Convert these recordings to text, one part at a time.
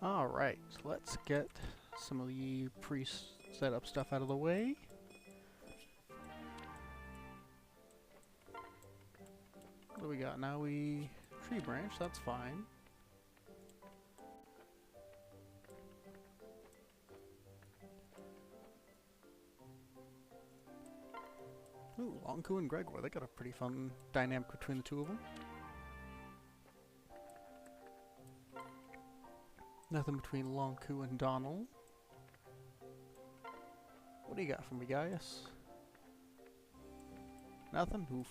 Alright, so let's get some of the pre-set up stuff out of the way. What do we got? Now tree branch, that's fine. Ooh, Longku and Gregor, they got a pretty fun dynamic between the two of them. Nothing between Longku and Donald. What do you got for me, Gaius? Nothing? Oof.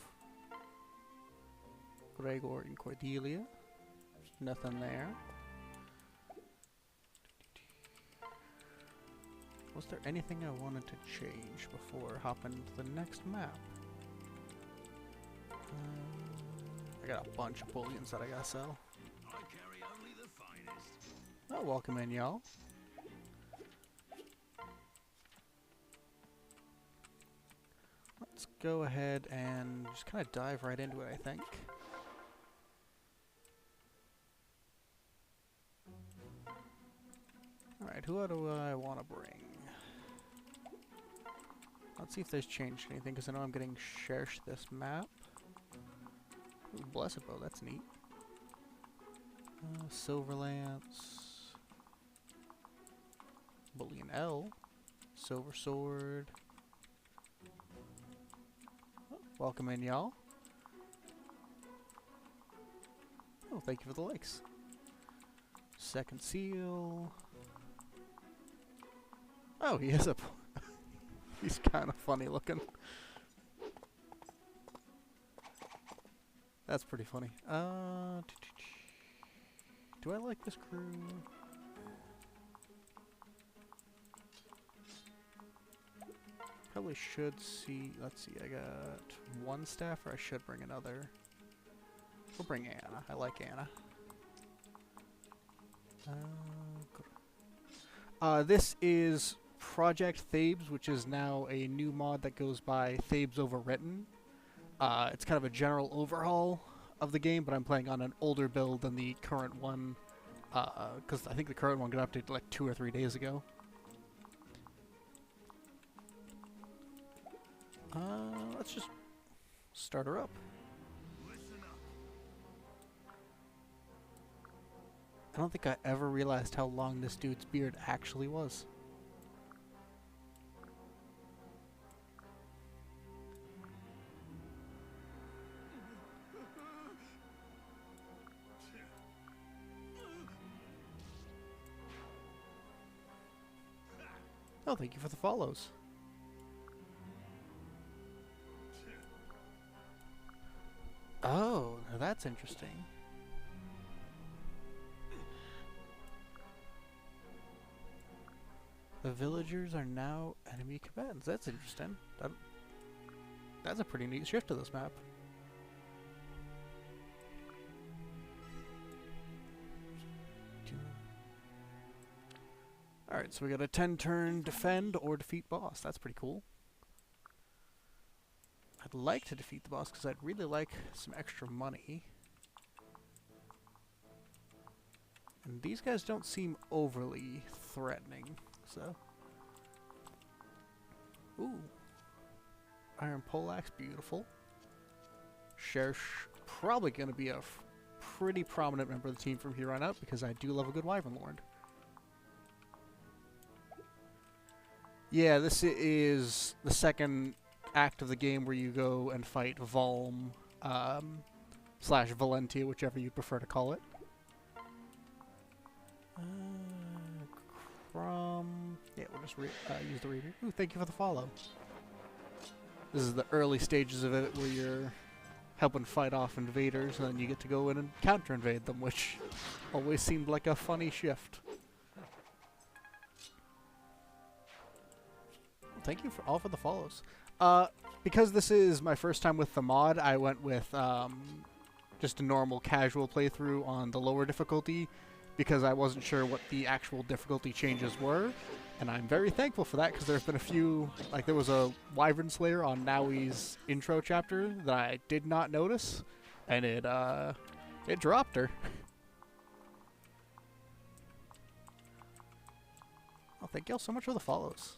Gregor and Cordelia. Nothing there. Was there anything I wanted to change before hopping to the next map? I got a bunch of bullions that I gotta sell. I carry only the finest. Oh, welcome in, y'all. Let's go ahead and just kind of dive right into it, I think. Alright, who do I want to bring? Let's see if there's changed anything, because I know I'm getting Shersh this map. Ooh, Blessed Bow, that's neat. Silver Lance. Bullion L. Silver Sword. Oh, welcome in, y'all. Oh, thank you for the likes. Second seal. Oh, he is a... He's kind of funny looking. That's pretty funny. Do I like this crew? Probably should see... Let's see, I got one staffer. I should bring another. We'll bring Anna. I like Anna. This is Project Thabes, which is now a new mod that goes by Thabes Overwritten. It's kind of a general overhaul of the game, but I'm playing on an older build than the current one, because I think the current one got updated like 2 or 3 days ago. Let's just start her up. I don't think I ever realized how long this dude's beard actually was. Oh, thank you for the follows. Oh, now that's interesting. The villagers are now enemy combatants. That's interesting. That's a pretty neat shift to this map. Alright, so we got a 10-turn defend or defeat boss. That's pretty cool. I'd like to defeat the boss because I'd really like some extra money. And these guys don't seem overly threatening, so... Ooh. Iron Poleaxe, beautiful. Shersh, probably going to be a pretty prominent member of the team from here on out because I do love a good Wyvern Lord. Yeah, this is the second act of the game where you go and fight Valm, slash Valentia, whichever you prefer to call it. Yeah, we'll just use the reader. Ooh, thank you for the follow. This is the early stages of it where you're helping fight off invaders, and then you get to go in and counter-invade them, which always seemed like a funny shift. Thank you for the follows. Because this is my first time with the mod, I went with just a normal casual playthrough on the lower difficulty because I wasn't sure what the actual difficulty changes were, and I'm very thankful for that because there's been a few, like there was a Wyvern Slayer on Naoi's intro chapter that I did not notice, and it dropped her. Well, thank y'all so much for the follows.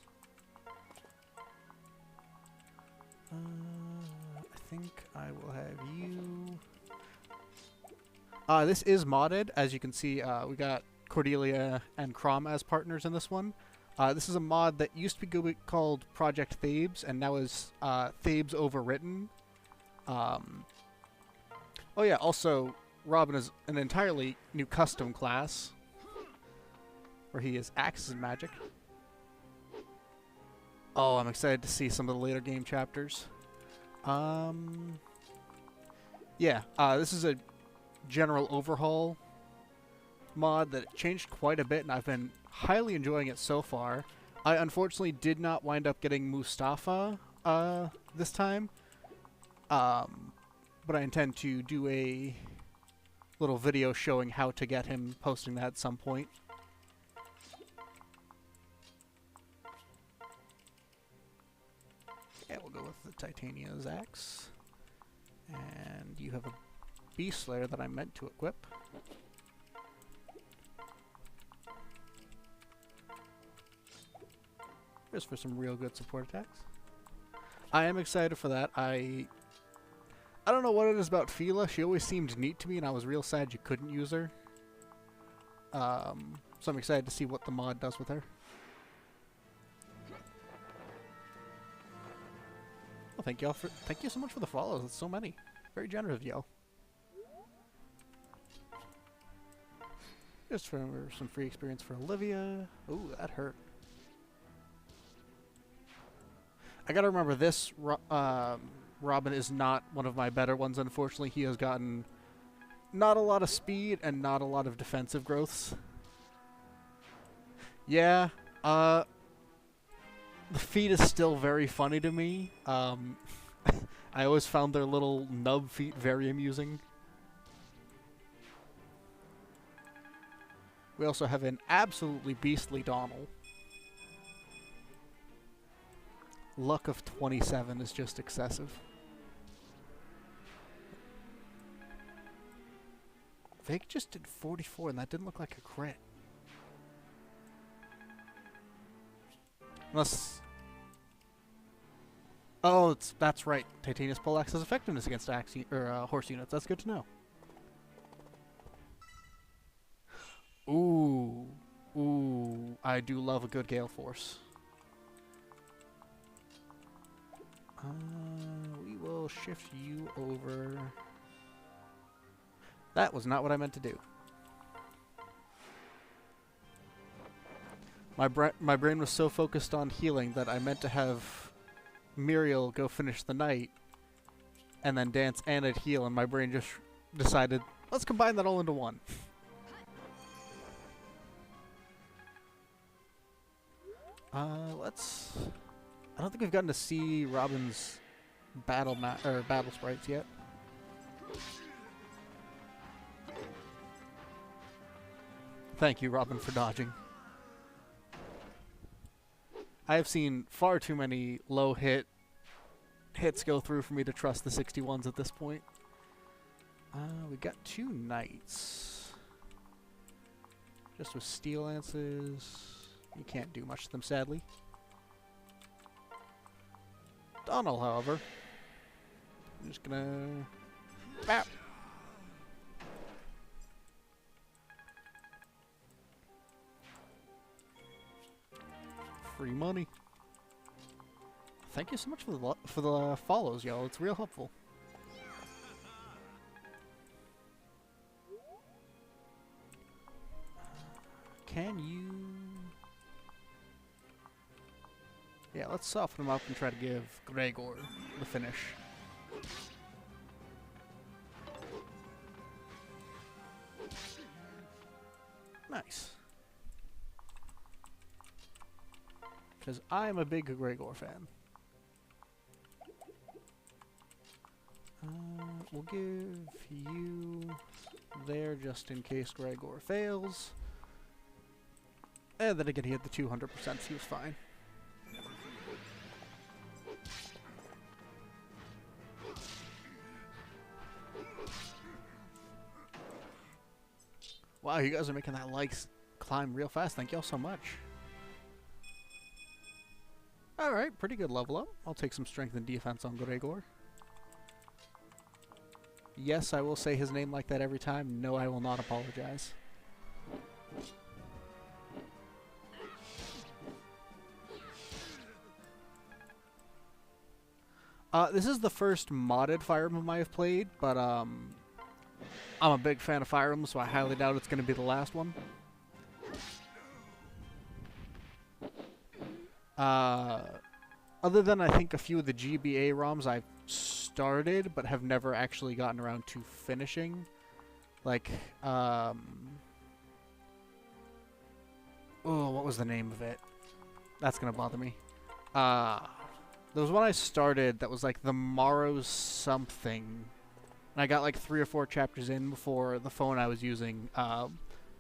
I think I will have you... this is modded. As you can see, we got Cordelia and Crom as partners in this one. This is a mod that used to be called Project Thabes, and now is Thabes Overwritten. Oh yeah, also, Robin is an entirely new custom class, where he is Axes and Magic. Oh, I'm excited to see some of the later game chapters. Yeah, this is a general overhaul mod that changed quite a bit, and I've been highly enjoying it so far. I unfortunately did not wind up getting Mustafa this time, but I intend to do a little video showing how to get him, posting that at some point. Yeah, we'll go with the Titania's axe. And you have a Beast Slayer that I meant to equip. Just for some real good support attacks. I am excited for that. I don't know what it is about Fila. She always seemed neat to me, and I was real sad you couldn't use her. So I'm excited to see what the mod does with her. Well, thank you so much for the follows. It's so many. Very generous of y'all. Just for some free experience for Olivia. Ooh, that hurt. I gotta remember this. Robin is not one of my better ones, unfortunately. He has gotten not a lot of speed and not a lot of defensive growths. Yeah, the feet is still very funny to me. I always found their little nub feet very amusing. We also have an absolutely beastly Donald. Luck of 27 is just excessive. Vic just did 44, and that didn't look like a crit. Unless... Oh, that's right. Titania's Poleaxe has effectiveness against horse units. That's good to know. Ooh. Ooh. I do love a good Gale Force. We will shift you over. That was not what I meant to do. My brain was so focused on healing that I meant to have Muriel go finish the night and then dance and I'd heal, and my brain just decided, let's combine that all into one. Let's... I don't think we've gotten to see Robin's battle sprites yet. Thank you, Robin, for dodging. I have seen far too many low hits go through for me to trust the 61s at this point. We got 2 knights. Just with steel lances. You can't do much to them, sadly. Donald, however, I'm just gonna... Bap! Free money. Thank you so much for the follows, y'all. It's real helpful. Can you... Yeah, let's soften him up and try to give Gregor the finish. Nice. Because I'm a big Gregor fan. We'll give you there just in case Gregor fails. And then again, he had the 200%, so he was fine. Wow, you guys are making that likes climb real fast. Thank y'all so much. Alright, pretty good level up. I'll take some strength and defense on Gregor. Yes, I will say his name like that every time. No, I will not apologize. This is the first modded Fire Emblem I have played, but I'm a big fan of Fire Emblem, so I highly doubt it's going to be the last one. Other than I think a few of the GBA ROMs I've started, but have never actually gotten around to finishing. Like, oh, what was the name of it? That's going to bother me. There was one I started that was like the Morrow's something. And I got like 3 or 4 chapters in before the phone I was using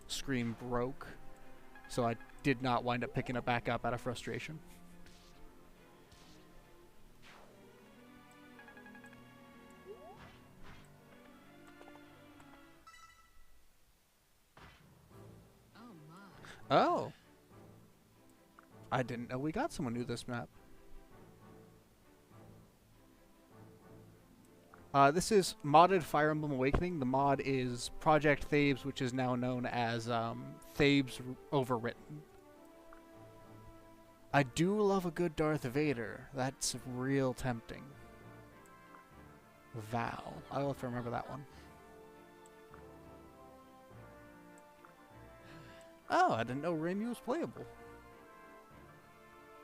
screen broke. So I did not wind up picking it back up out of frustration. Oh. I didn't know we got someone new this map. This is modded Fire Emblem Awakening. The mod is Project Thabes, which is now known as Thabes Overwritten. I do love a good Darth Vader. That's real tempting. Val. I'll have to remember that one. Oh, I didn't know Raimi was playable.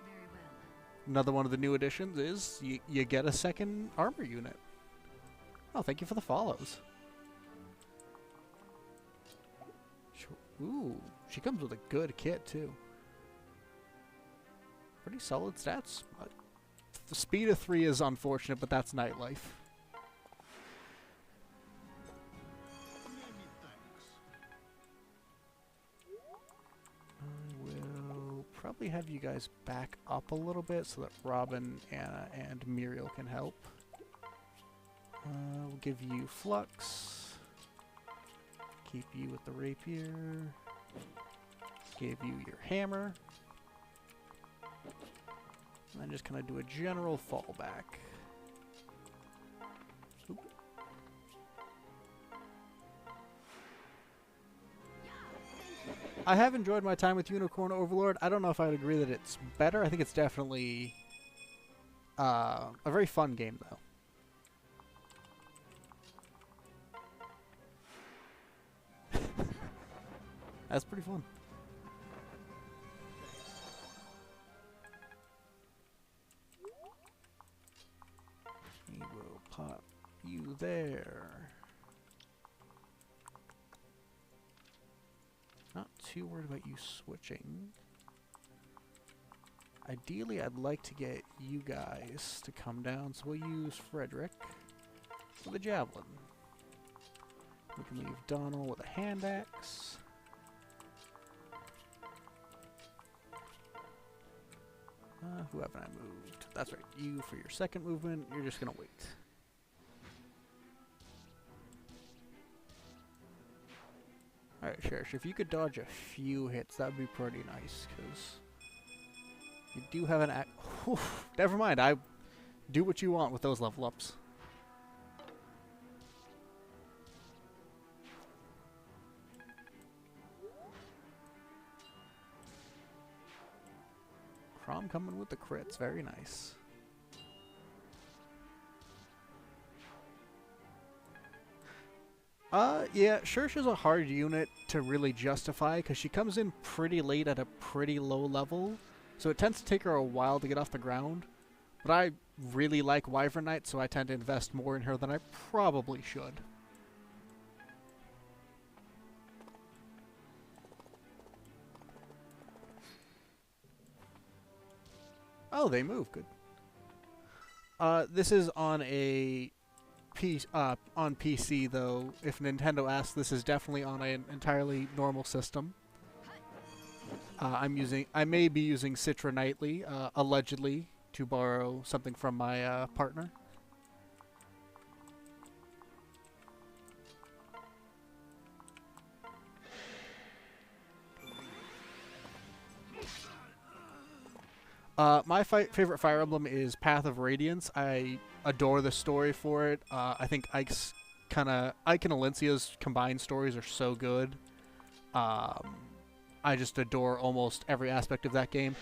Very well. Another one of the new additions is you get a second armor unit. Oh, thank you for the follows. Ooh, she comes with a good kit, too. Pretty solid stats. The speed of 3 is unfortunate, but that's nightlife. I will probably have you guys back up a little bit so that Robin, Anna, and Muriel can help. We'll give you Flux. Keep you with the rapier. Give you your hammer. And then just kind of do a general fallback. Oop. I have enjoyed my time with Unicorn Overlord. I don't know if I'd agree that it's better. I think it's definitely a very fun game, though. That's pretty fun. We will pop you there. Not too worried about you switching. Ideally, I'd like to get you guys to come down, so we'll use Frederick with a javelin. We can leave Donald with a hand axe. Who haven't I moved? That's right, you for your second movement, you're just gonna wait. Alright, Cherish, if you could dodge a few hits, that would be pretty nice, because you do have an axe. Never mind, I do what you want with those level ups. Crom coming with the crits, very nice. Yeah, Cherish is a hard unit to really justify because she comes in pretty late at a pretty low level, so it tends to take her a while to get off the ground. But I really like Wyvern Knight, so I tend to invest more in her than I probably should. Oh, they move. Good. This is on a on PC though. If Nintendo asks, this is definitely on an entirely normal system. I may be using Citra nightly, allegedly, to borrow something from my partner. My favorite Fire Emblem is Path of Radiance. I adore the story for it. I think Ike and Alencia's combined stories are so good. I just adore almost every aspect of that game.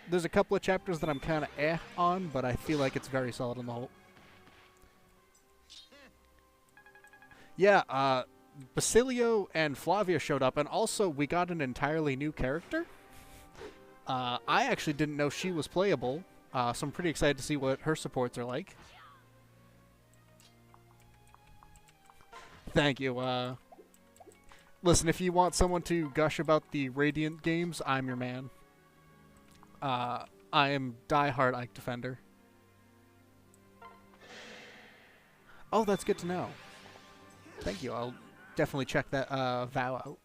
There's a couple of chapters that I'm kind of on, but I feel like it's very solid on the whole. Yeah, Basilio and Flavia showed up, and also we got an entirely new character. I actually didn't know she was playable, so I'm pretty excited to see what her supports are like. Thank you. Listen, if you want someone to gush about the Radiant games, I'm your man. I am diehard Ike Defender. Oh, that's good to know. Thank you. I'll definitely check that vow out.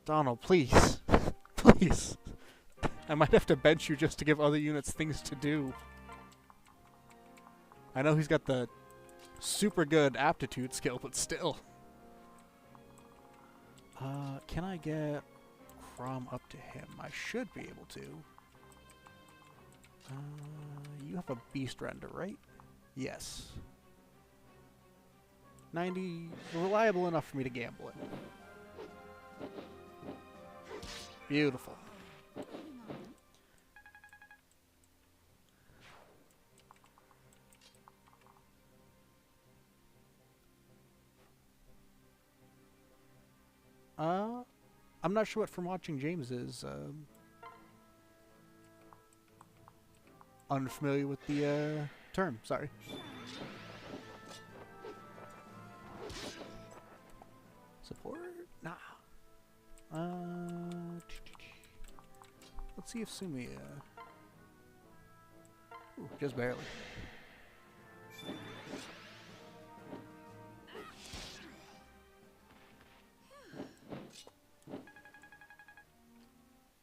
Donald, please. Please. I might have to bench you just to give other units things to do. I know he's got the super good aptitude skill, but still. Can I get Crom up to him? I should be able to. You have a Beast Render, right? Yes. 90, reliable enough for me to gamble it. Beautiful. I'm not sure what From Watching James is. Unfamiliar with the term, sorry. Support? Nah. Let's see if Sumi, ooh, just barely.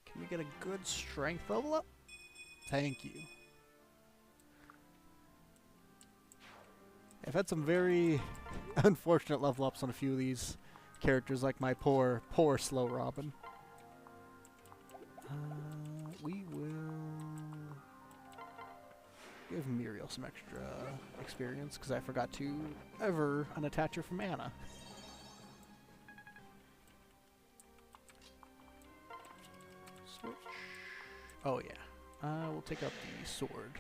Can we get a good strength level up? Thank you. I've had some very unfortunate level ups on a few of these characters, like my poor Slow Robin. We will give Muriel some extra experience, because I forgot to ever unattach her from Anna. Switch. Oh yeah. We'll take out the sword.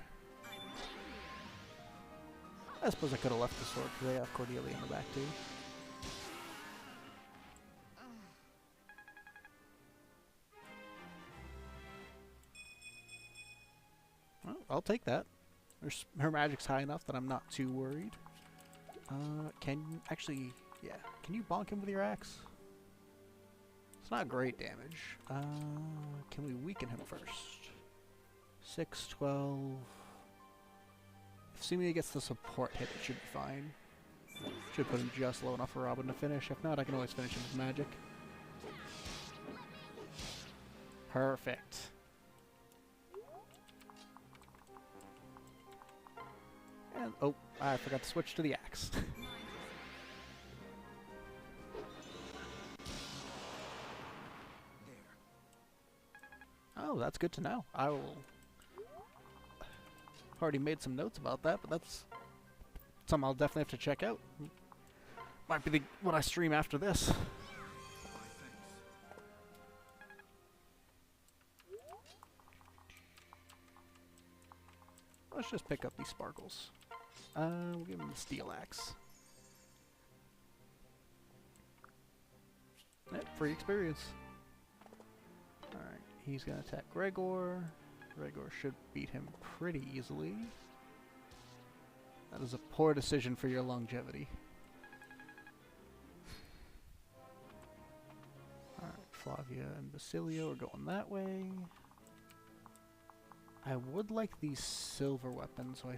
I suppose I could have left the sword because I have Cordelia in the back too. Well, I'll take that. Her magic's high enough that I'm not too worried. Actually, yeah. Can you bonk him with your axe? It's not great damage. Can we weaken him first? 6, 12... If Sumia gets the support hit, it should be fine. Should put him just low enough for Robin to finish. If not, I can always finish him with magic. Perfect. And, oh, I forgot to switch to the axe. Oh, that's good to know. I will... Already made some notes about that, but that's something I'll definitely have to check out. Might be what I stream after this. Let's just pick up these sparkles. We'll give him the steel axe. Yep, free experience. Alright, he's gonna attack Gregor. Gregor should beat him pretty easily. That is a poor decision for your longevity. Alright, Flavia and Basilio are going that way. I would like these silver weapons, so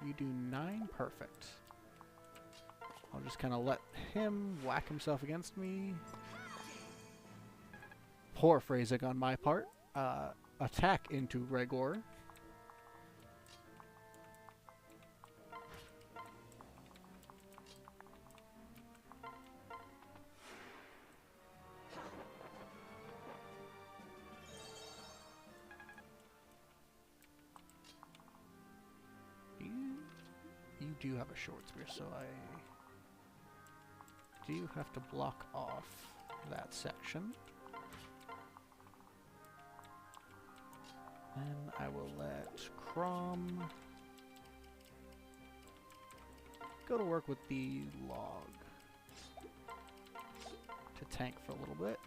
you do 9? Perfect. I'll just kind of let him whack himself against me. Poor phrasing on my part. Attack into Gregor. do have a short spear, so I do have to block off that section. And I will let Crom go to work with the log to tank for a little bit.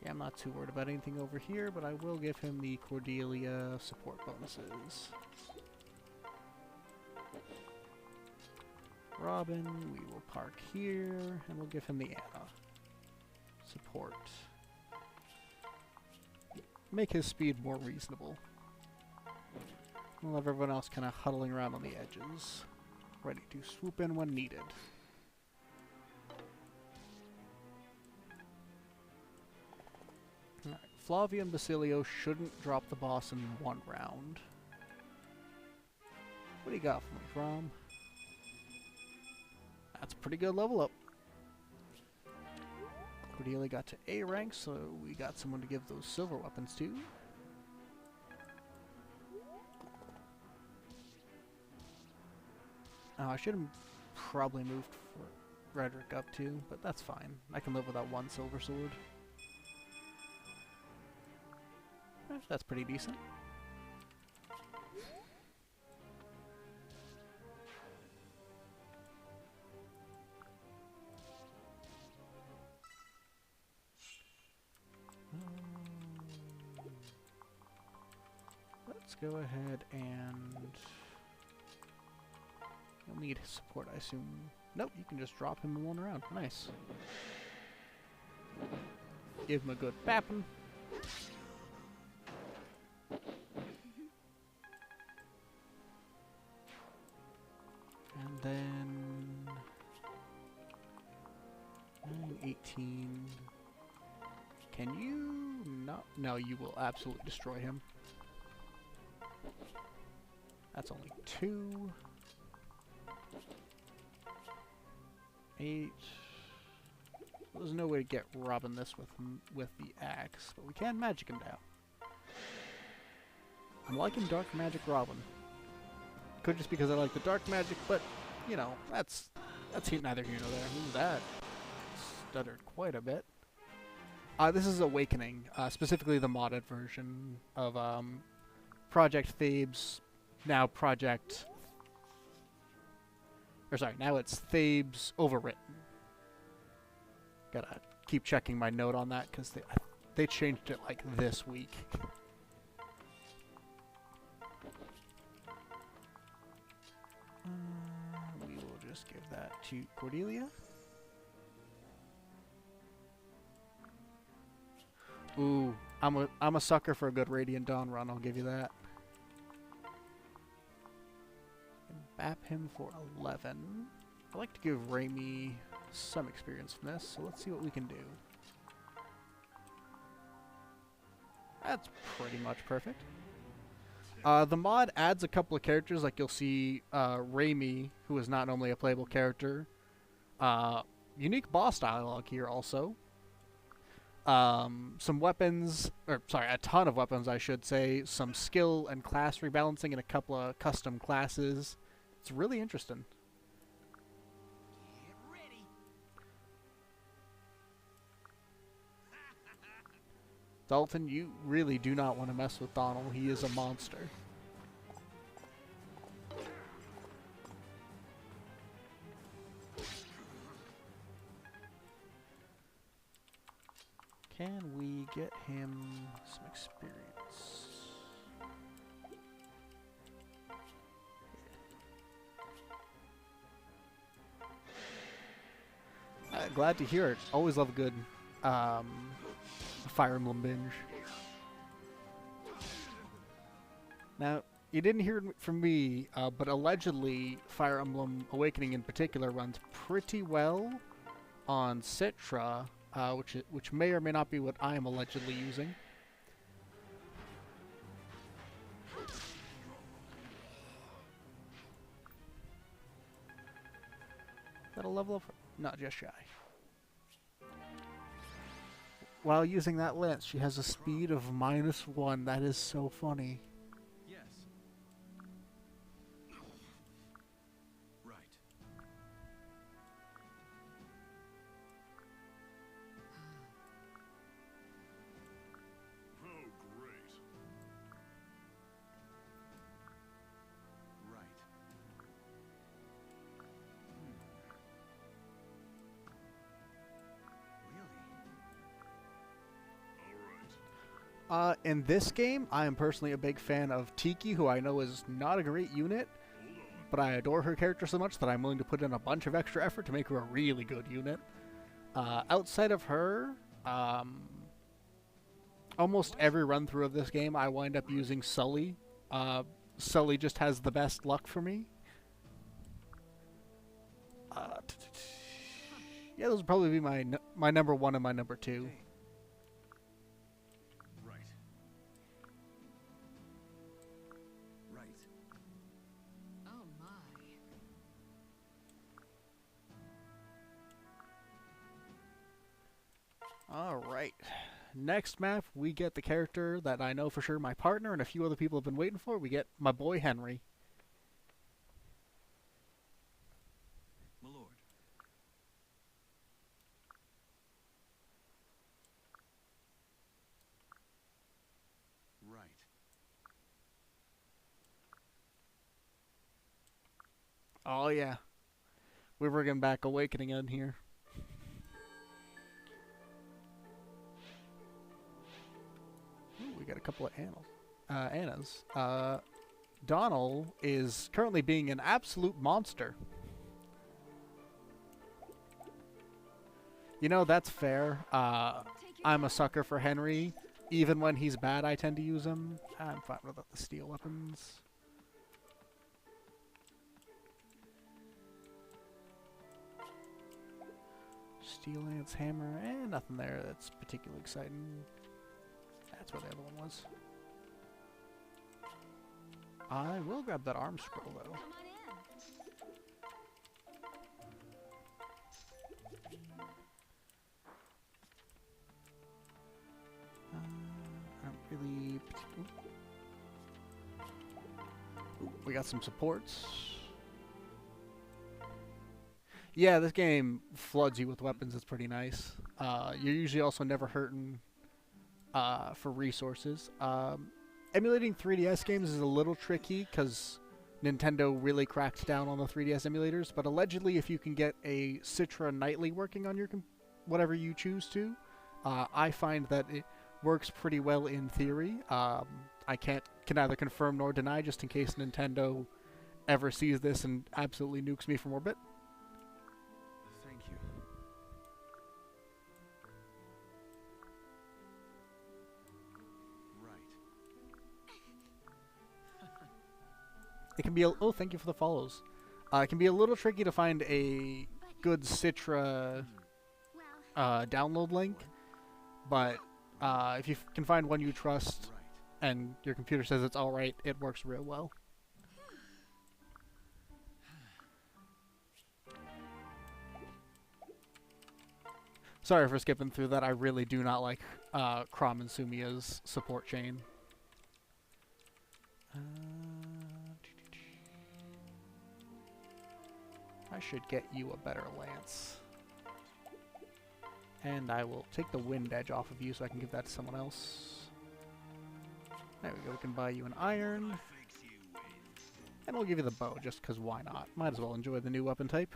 Yeah, I'm not too worried about anything over here, but I will give him the Cordelia support bonuses. Robin, we will park here, and we'll give him the Anna support. Make his speed more reasonable. We'll have everyone else kind of huddling around on the edges, ready to swoop in when needed. Alright, Flavia and Basilio shouldn't drop the boss in one round. What do you got for me, Crom? That's a pretty good level up. Cordelia got to A rank, so we got someone to give those silver weapons to. Oh, I should have probably moved Frederick up too, but that's fine. I can live without one silver sword. That's pretty decent. Let's go ahead and... You'll need support, I assume. Nope, you can just drop him in one round. Nice. Give him a good bapping. And then... 18... Can you not? No, you will absolutely destroy him. That's only 2. 8. There's no way to get Robin this with the axe, but we can magic him down. I'm liking Dark Magic Robin. Could just because I like the dark magic, but you know, that's neither here nor there. Who's that? Stuttered quite a bit. This is Awekening, specifically the modded version of Project Thabes. Now now it's Thabes Overwritten. Gotta keep checking my note on that because they changed it like this week. We will just give that to Cordelia. Ooh, I'm a sucker for a good Radiant Dawn run, I'll give you that. And bap him for 11. I like to give Raimi some experience from this, so let's see what we can do. That's pretty much perfect. The mod adds a couple of characters, like you'll see Raimi, who is not normally a playable character. Unique boss dialogue here also. Some weapons, or sorry, a ton of weapons I should say, some skill and class rebalancing and a couple of custom classes. It's really interesting. Get ready. Dalton, you really do not want to mess with Donald. He is a monster. Can we get him some experience? Glad to hear it. Always love a good Fire Emblem binge. Now, you didn't hear it from me, but allegedly Fire Emblem Awakening in particular runs pretty well on Citra. Which may or may not be what I am allegedly using. Is that a level of... Not just shy. While using that lance, she has a speed of -1. That is so funny. Yes. In this game, I am personally a big fan of Tiki, who I know is not a great unit, but I adore her character so much that I'm willing to put in a bunch of extra effort to make her a really good unit. Outside of her, almost every run through of this game, I wind up using Sully. Sully just has the best luck for me. Yeah, those would probably be my number one and my number two. Right. Right. Oh my. Alright. Next map, we get the character that I know for sure my partner and a few other people have been waiting for. We get my boy Henry. My lord. Right. Oh yeah. We're bringing back Awakening in here. Ooh, we got a couple of Annas. Donald is currently being an absolute monster. You know, that's fair. I'm a sucker for Henry. Even when he's bad, I tend to use him. I'm fine without the steel weapons. Steel Lance Hammer, nothing there that's particularly exciting. That's where the other one was. I will grab that arm scroll though. Come on in. I don't really. Ooh, we got some supports. Yeah, this game floods you with weapons. It's pretty nice. You're usually also never hurting for resources. Emulating 3DS games is a little tricky because Nintendo really cracked down on the 3DS emulators. But allegedly, if you can get a Citra Nightly working on your whatever you choose to, I find that it works pretty well in theory. I can neither confirm nor deny, just in case Nintendo ever sees this and absolutely nukes me from orbit. Thank you. Right. It can be oh, thank you for the follows. It can be a little tricky to find a good Citra Well, download link, but if you can find one you trust Right. and your computer says it's alright, it works real well. Sorry for skipping through that. I really do not like Crom and Sumia's support chain. I should get you a better lance. And I will take the wind edge off of you so I can give that to someone else. There we go, we can buy you an iron. Fix you win. And we'll give you the bow, just because why not? Might as well enjoy the new weapon type.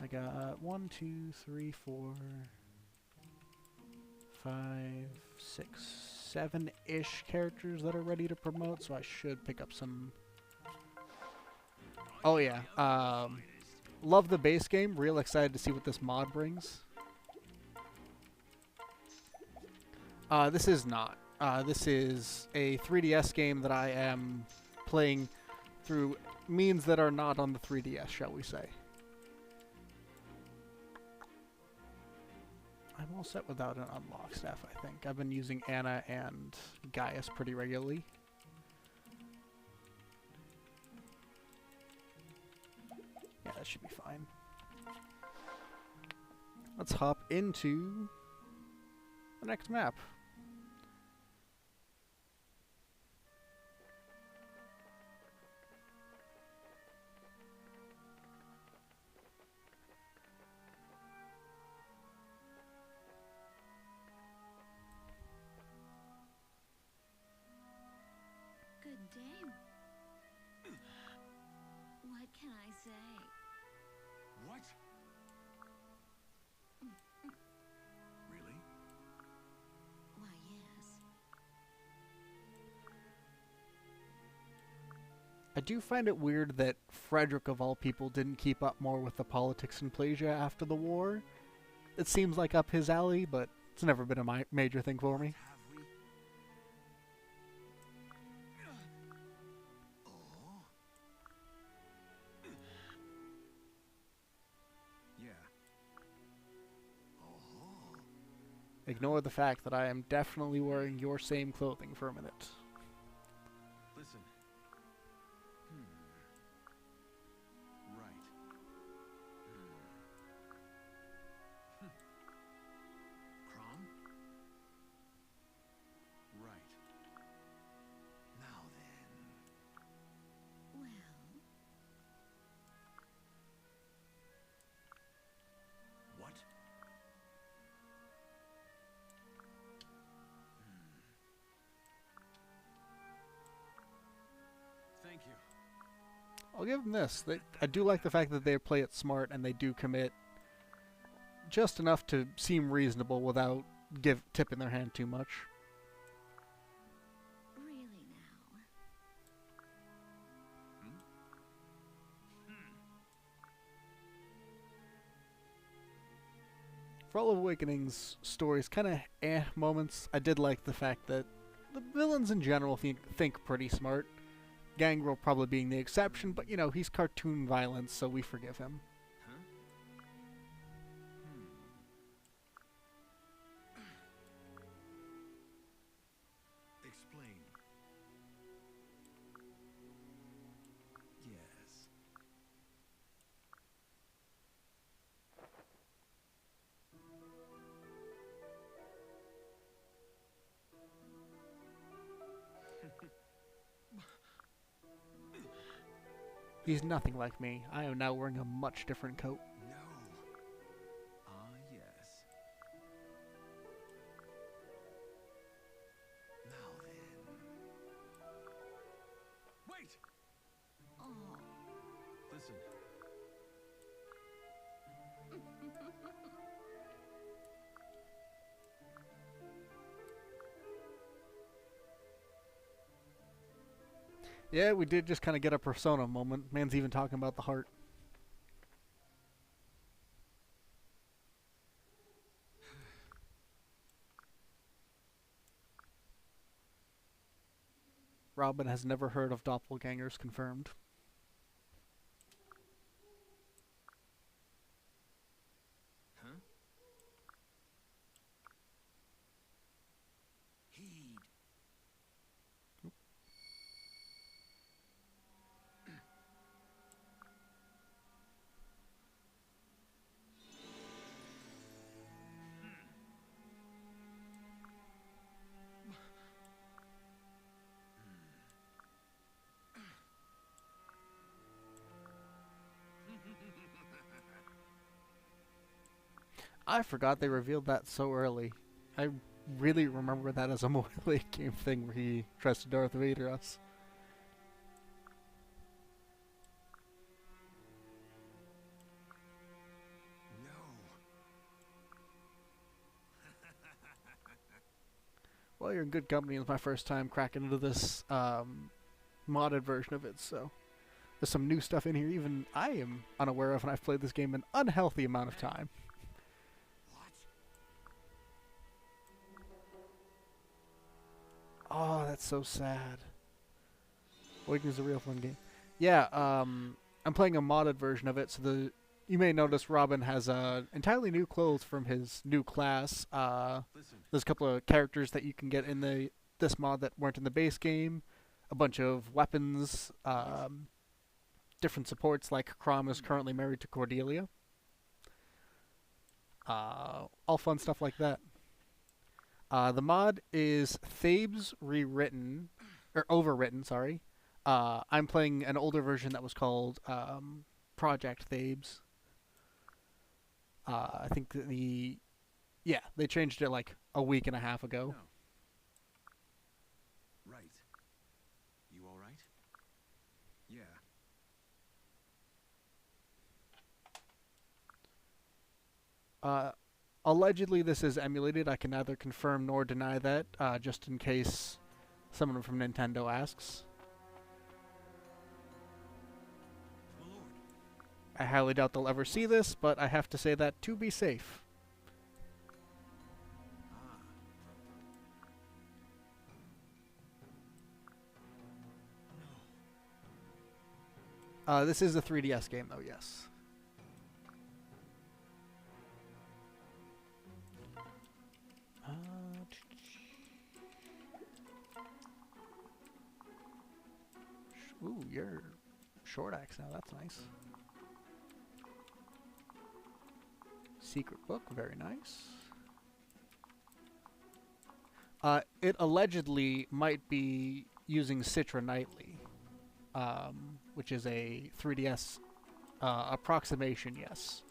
I got 1, 2, 3, 4, 5, 6, 7-ish characters that are ready to promote, so I should pick up some. Oh yeah, love the base game. Real excited to see what this mod brings. This is not. This is a 3DS game that I am playing through means that are not on the 3DS, shall we say. I'm all set without an unlock staff, I think. I've been using Anna and Gaius pretty regularly. Yeah, that should be fine. Let's hop into the next map. Dame. What can I say? What? Really? Why, yes. I do find it weird that Frederick, of all people, didn't keep up more with the politics in Plasia after the war. It seems like up his alley, but it's never been a major thing for me. Have we? Oh? Yeah. Oh. Ignore the fact that I am definitely wearing your same clothing for a minute. Listen. Right. Crom? Right. Now then. Well, What? Thank you. I'll give them this. I do like the fact that they play it smart and they do commit just enough to seem reasonable without tipping their hand too much. really now. For all of Awakening's stories, kind of moments, I did like the fact that the villains in general think pretty smart. Gangrel probably being the exception, but you know, he's cartoon violence, so we forgive him. Huh? Explain. Yes. He's nothing like me. I am now wearing a much different coat. No. Ah, yes. Now then. Wait! Oh. Listen. Yeah, we did just kind of get a persona moment. Man's even talking about the heart. Robin has never heard of doppelgangers confirmed. Huh? Heed. I forgot they revealed that so early. I really remember that as a more late game thing where he tries to Darth Vader us. No. Well, you're in good company. It's my first time cracking into this modded version of it, so there's some new stuff in here even I am unaware of, and I've played this game an unhealthy amount of time. What? Oh, that's so sad. Awakening's a real fun game. Yeah, I'm playing a modded version of it, so you may notice Robin has entirely new clothes from his new class. Listen. There's a couple of characters that you can get in this mod that weren't in the base game. A bunch of weapons, different supports, like Crom is currently married to Cordelia. All fun stuff like that. The mod is Thabes Rewritten, or Overwritten, sorry. I'm playing an older version that was called Project Thabes. I think they changed it like a week and a half ago. No. Right. You all right? Yeah. Allegedly, this is emulated. I can neither confirm nor deny that, just in case someone from Nintendo asks. My lord. I highly doubt they'll ever see this, but I have to say that to be safe. No. This is a 3DS game, though, yes. Ooh, you're short axe now. That's nice. Secret book, very nice. It allegedly might be using Citra Nightly, which is a 3DS approximation, yes.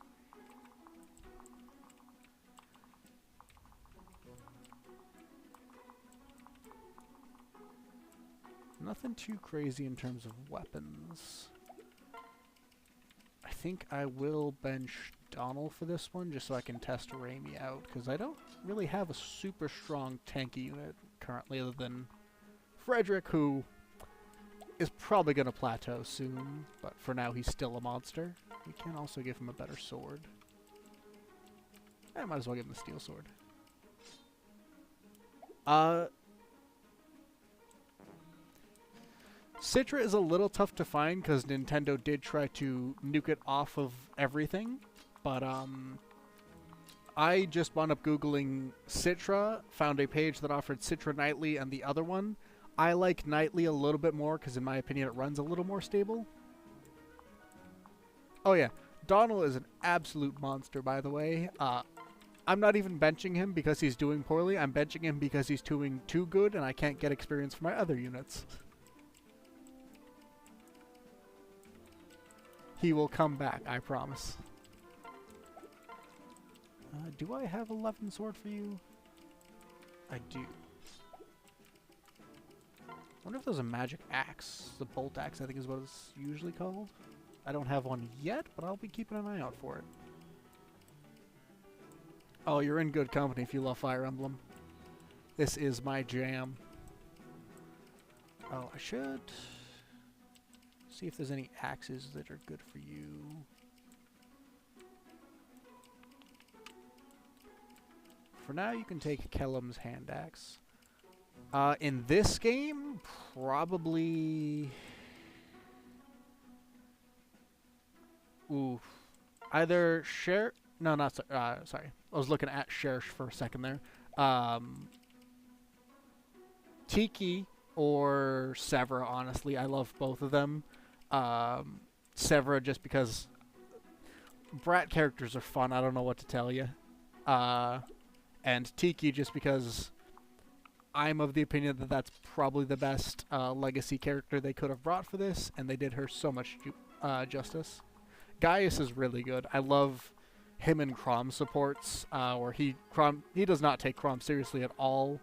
Nothing too crazy in terms of weapons. I think I will bench Donald for this one, just so I can test Raimi out, because I don't really have a super strong tanky unit currently, other than Frederick, who is probably going to plateau soon, but for now he's still a monster. We can also give him a better sword. I might as well give him the steel sword. Citra is a little tough to find because Nintendo did try to nuke it off of everything, but I just wound up Googling Citra, found a page that offered Citra Nightly and the other one. I like Nightly a little bit more because in my opinion it runs a little more stable. Oh yeah, Donald is an absolute monster, by the way. I'm not even benching him because he's doing poorly. I'm benching him because he's doing too good and I can't get experience for my other units. He will come back, I promise. Do I have 11 sword for you? I do. I wonder if there's a magic axe. The bolt axe, I think, is what it's usually called. I don't have one yet, but I'll be keeping an eye out for it. Oh, you're in good company if you love Fire Emblem. This is my jam. Oh, I should see if there's any axes that are good for you. For now, you can take Kellum's hand axe. In this game, probably... Ooh. Either Cher... No, not... sorry. I was looking at Chersh for a second there. Tiki or Severa, honestly. I love both of them. Severa just because brat characters are fun. I don't know what to tell you. And Tiki just because I'm of the opinion that that's probably the best legacy character they could have brought for this, and they did her so much justice. Gaius is really good. I love him and Chrom supports, where he does not take Chrom seriously at all,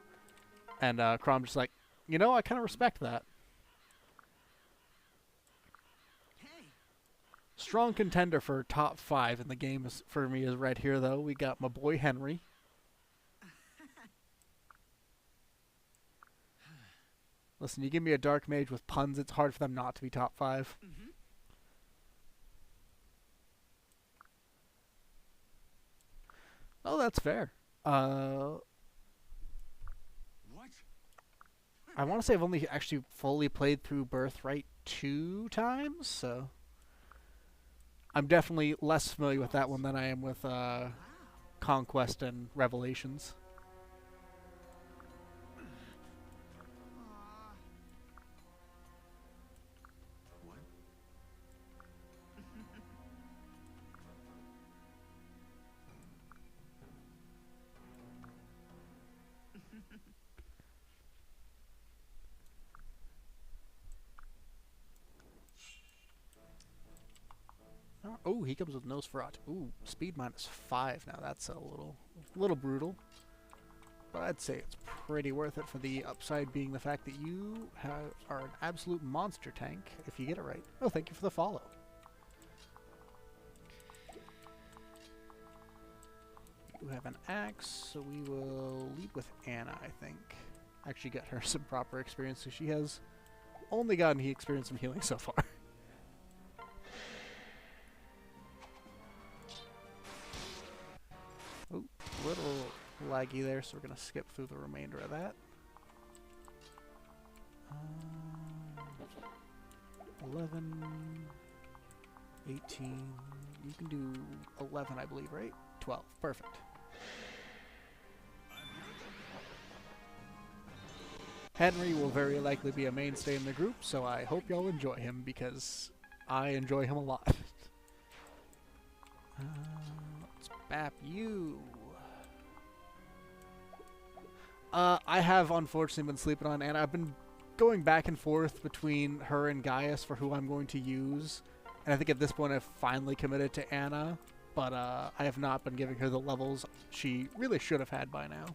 and Chrom just like, you know, I kind of respect that. Hey. Strong contender for top 5 in the game for me is right here, though. We got my boy Henry. Listen, you give me a dark mage with puns, it's hard for them not to be top 5. Mm-hmm. Oh, that's fair. What? I want to say I've only actually fully played through Birthright 2 times, so I'm definitely less familiar with that one than I am with Wow. Conquest and Revelations. What? Oh, he comes with Nosferatu. Ooh, speed -5 now. That's a little brutal. but I'd say it's pretty worth it for the upside being the fact that you are an absolute monster tank if you get it right. Oh, thank you for the follow. You have an axe, so we will lead with Anna, I think. Actually get her some proper experience, so she has only gotten experience from healing so far. Oh, little laggy there, so we're going to skip through the remainder of that. 11, 18, you can do 11, I believe, right? 12, perfect. Henry will very likely be a mainstay in the group, so I hope y'all enjoy him, because I enjoy him a lot. Let's bap you. I have unfortunately been sleeping on Anna. I've been going back and forth between her and Gaius for who I'm going to use, and I think at this point I've finally committed to Anna, but I have not been giving her the levels she really should have had by now.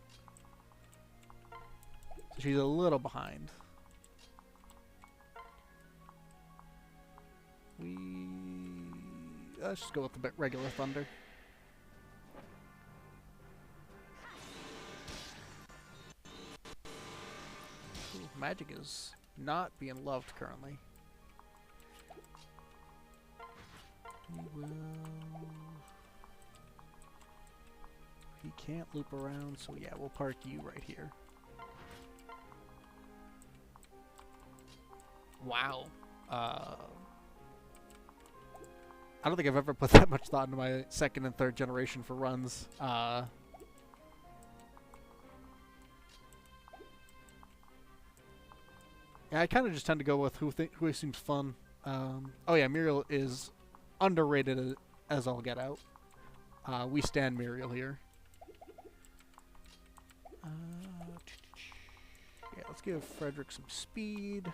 So she's a little behind. Let's just go with the regular Thunder. Ooh, magic is not being loved currently. We will... He can't loop around, so yeah, we'll park you right here. Wow. I don't think I've ever put that much thought into my second and third generation for runs. Yeah, I kind of just tend to go with who seems fun. Oh yeah, Muriel is underrated as all get out. We stand Muriel here. Yeah, let's give Frederick some speed.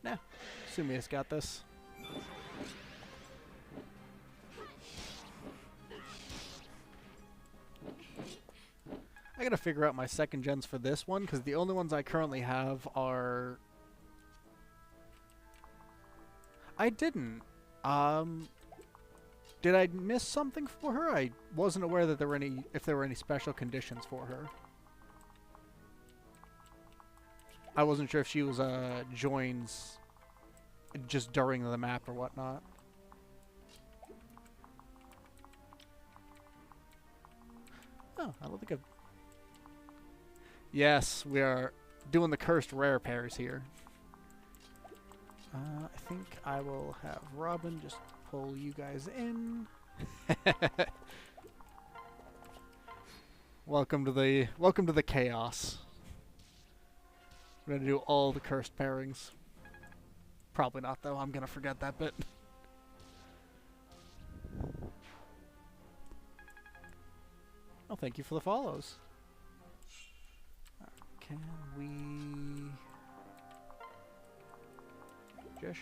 Nah, Sumia's got this. I gotta figure out my second gens for this one, because the only ones I currently have are... I didn't. Did I miss something for her? I wasn't aware that there were any special conditions for her. I wasn't sure if she was joins just during the map or whatnot. Oh, I don't think I've... Yes, we are doing the cursed rare pairs here. I think I will have Robin just pull you guys in. Welcome to the chaos. We're gonna do all the cursed pairings. Probably not, though. I'm gonna forget that bit. Oh, thank you for the follows. Can we just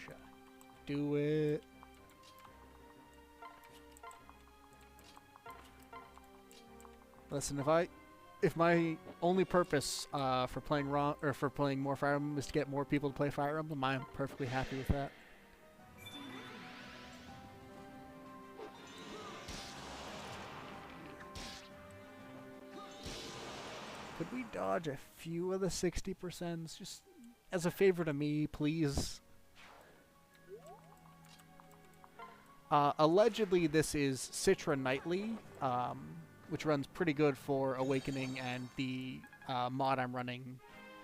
do it? Listen, if my only purpose for playing more Fire Emblem is to get more people to play Fire Emblem, I'm perfectly happy with that. Could we dodge a few of the 60%? Just as a favor to me, please. Allegedly, this is Citra Nightly, which runs pretty good for Awakening and the mod I'm running,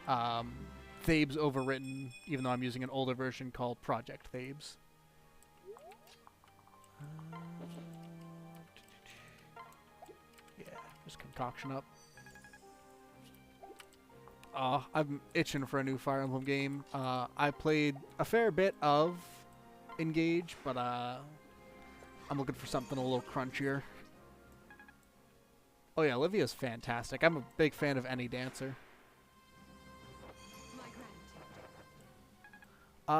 Thabes Overwritten, even though I'm using an older version called Project Thabes. Yeah, just concoction up. I'm itching for a new Fire Emblem game. I played a fair bit of Engage, but I'm looking for something a little crunchier. Oh yeah, Olivia's fantastic. I'm a big fan of any dancer.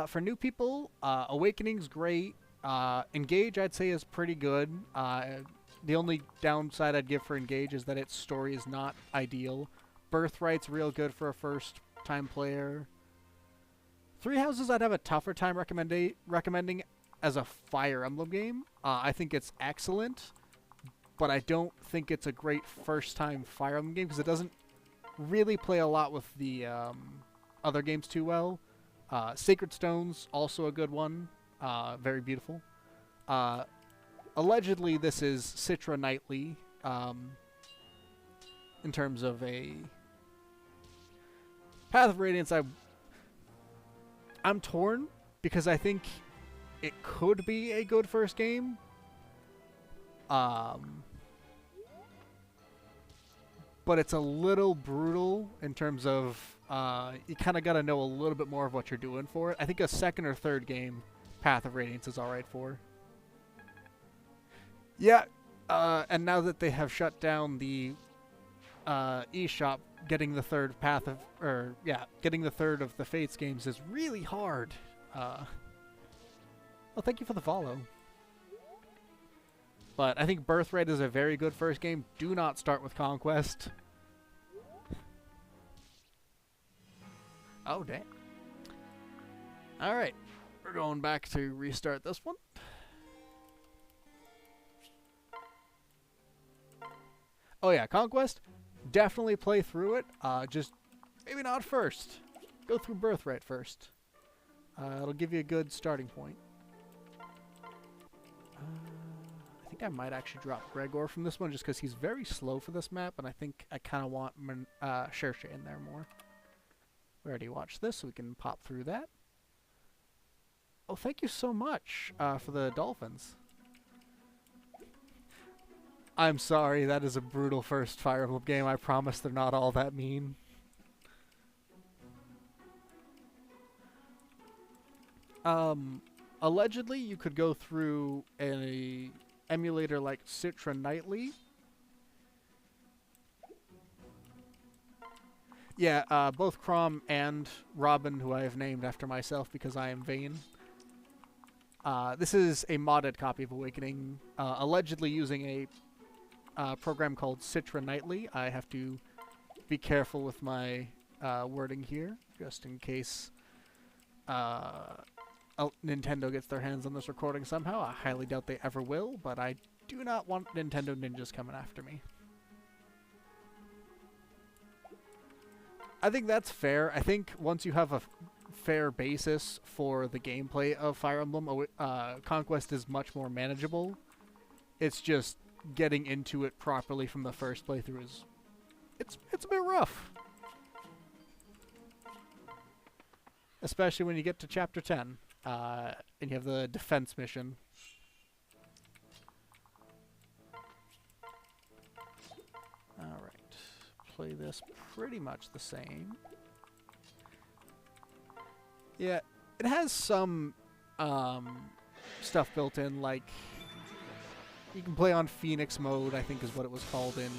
For new people, Awakening's great. Engage, I'd say, is pretty good. The only downside I'd give for Engage is that its story is not ideal. Birthright's real good for a first-time player. Three Houses I'd have a tougher time recommending as a Fire Emblem game. I think it's excellent, but I don't think it's a great first-time Fire Emblem game because it doesn't really play a lot with the other games too well. Sacred Stone's also a good one. Very beautiful. Allegedly, this is Citra Knightly in terms of a Path of Radiance. I'm torn because I think it could be a good first game. But it's a little brutal in terms of you kind of got to know a little bit more of what you're doing for it. I think a second or third game, Path of Radiance is alright for. Yeah, and now that they have shut down the eShop, getting the third getting the third of the Fates games is really hard. Well, thank you for the follow. But I think Birthright is a very good first game. Do not start with Conquest. Oh, damn. Alright. We're going back to restart this one. Oh yeah, Conquest. Definitely play through it. Just maybe not first. Go through Birthright first. It'll give you a good starting point. I think I might actually drop Gregor from this one just because he's very slow for this map, and I think I kind of want Shersha in there more. We already watched this, so we can pop through that. Oh, thank you so much for the dolphins. I'm sorry, that is a brutal first Fire Emblem game. I promise they're not all that mean. Allegedly, you could go through a emulator like Citra Knightly. Yeah, both Chrom and Robin, who I have named after myself because I am vain. This is a modded copy of Awakening, allegedly using a program called Citra Knightly. I have to be careful with my wording here, just in case Nintendo gets their hands on this recording somehow. I highly doubt they ever will, but I do not want Nintendo ninjas coming after me. I think that's fair. I think once you have a fair basis for the gameplay of Fire Emblem, Conquest is much more manageable. It's just getting into it properly from the first playthrough is it's a bit rough. Especially when you get to chapter 10 and you have the defense mission. Alright. Play this pretty much the same. Yeah, it has some stuff built in, like you can play on Phoenix mode, I think is what it was called in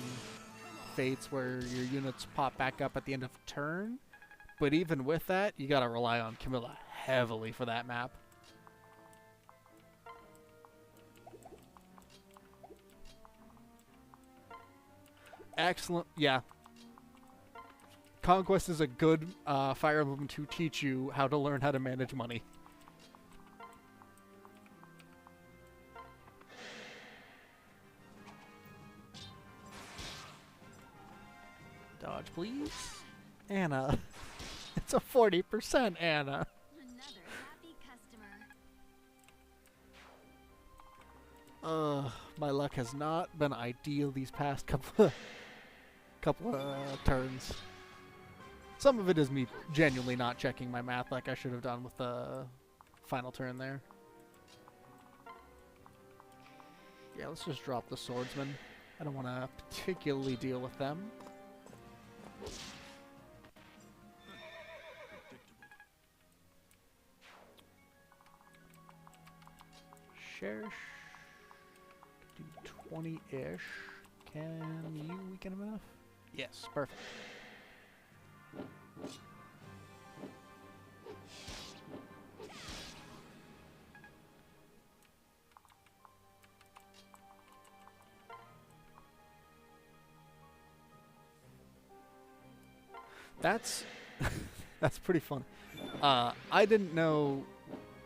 Fates, where your units pop back up at the end of a turn. But even with that, you gotta rely on Camilla heavily for that map. Excellent, yeah. Conquest is a good Fire Emblem to teach you how to learn how to manage money. Dodge, please. Anna. It's a 40%, Anna. Another happy customer. My luck has not been ideal these past couple of turns. Some of it is me genuinely not checking my math like I should have done with the final turn there. Yeah, let's just drop the swordsman. I don't want to particularly deal with them. Sherish. Do 20-ish. Can you weaken him enough? Yes, perfect. That's that's pretty funny. I didn't know.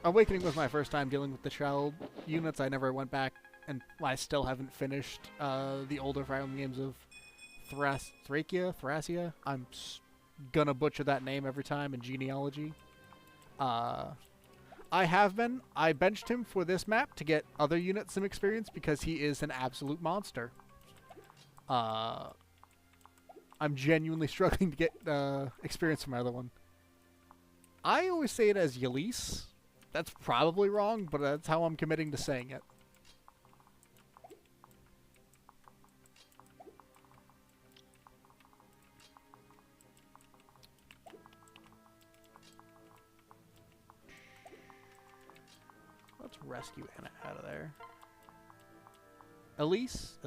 Awakening was my first time dealing with the child units. I never went back, and I still haven't finished the older Fire Emblem games of Thracia. I'm gonna butcher that name every time in genealogy. I have been. I benched him for this map to get other units some experience because he is an absolute monster. I'm genuinely struggling to get experience from my other one. I always say it as Yelise. That's probably wrong, but that's how I'm committing to saying it. Let's rescue Anna out of there. Elise?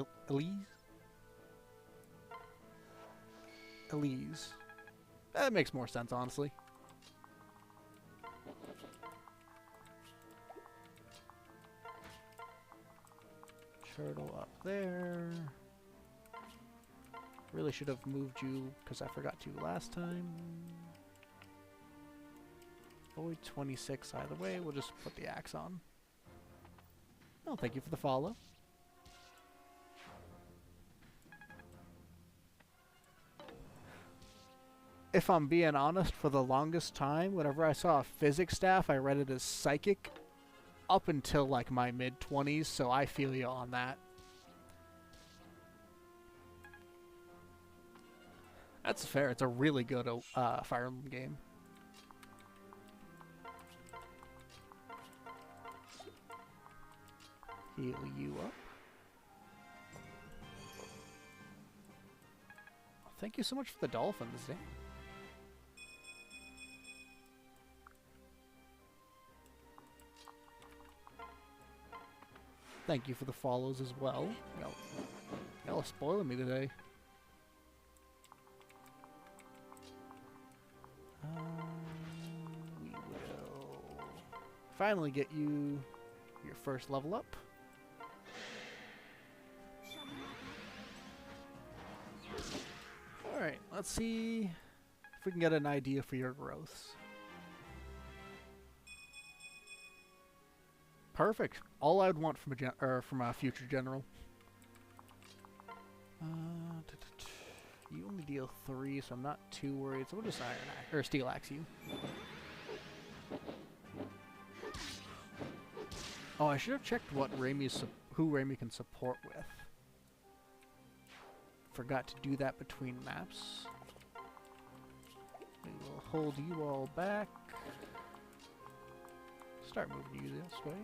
Elise. That makes more sense, honestly. Turtle up there. Really should have moved you because I forgot to last time. Void 26 either way. We'll just put the axe on. Oh, thank you for the follow. If I'm being honest, for the longest time, whenever I saw a physics staff, I read it as psychic up until like my mid-20s, so I feel you on that. That's fair. It's a really good Fire Emblem game. Heal you up. Thank you so much for the dolphins, eh? Thank you for the follows as well. Y'all spoiling me today. We will finally get you your first level up. Alright, let's see if we can get an idea for your growths. Perfect. All I'd want from a future general. You only deal 3, so I'm not too worried. So we'll just Iron Axe or Steel Axe you. Oh, I should have checked what who Raimi can support with. Forgot to do that between maps. We will hold you all back. Start moving you this way.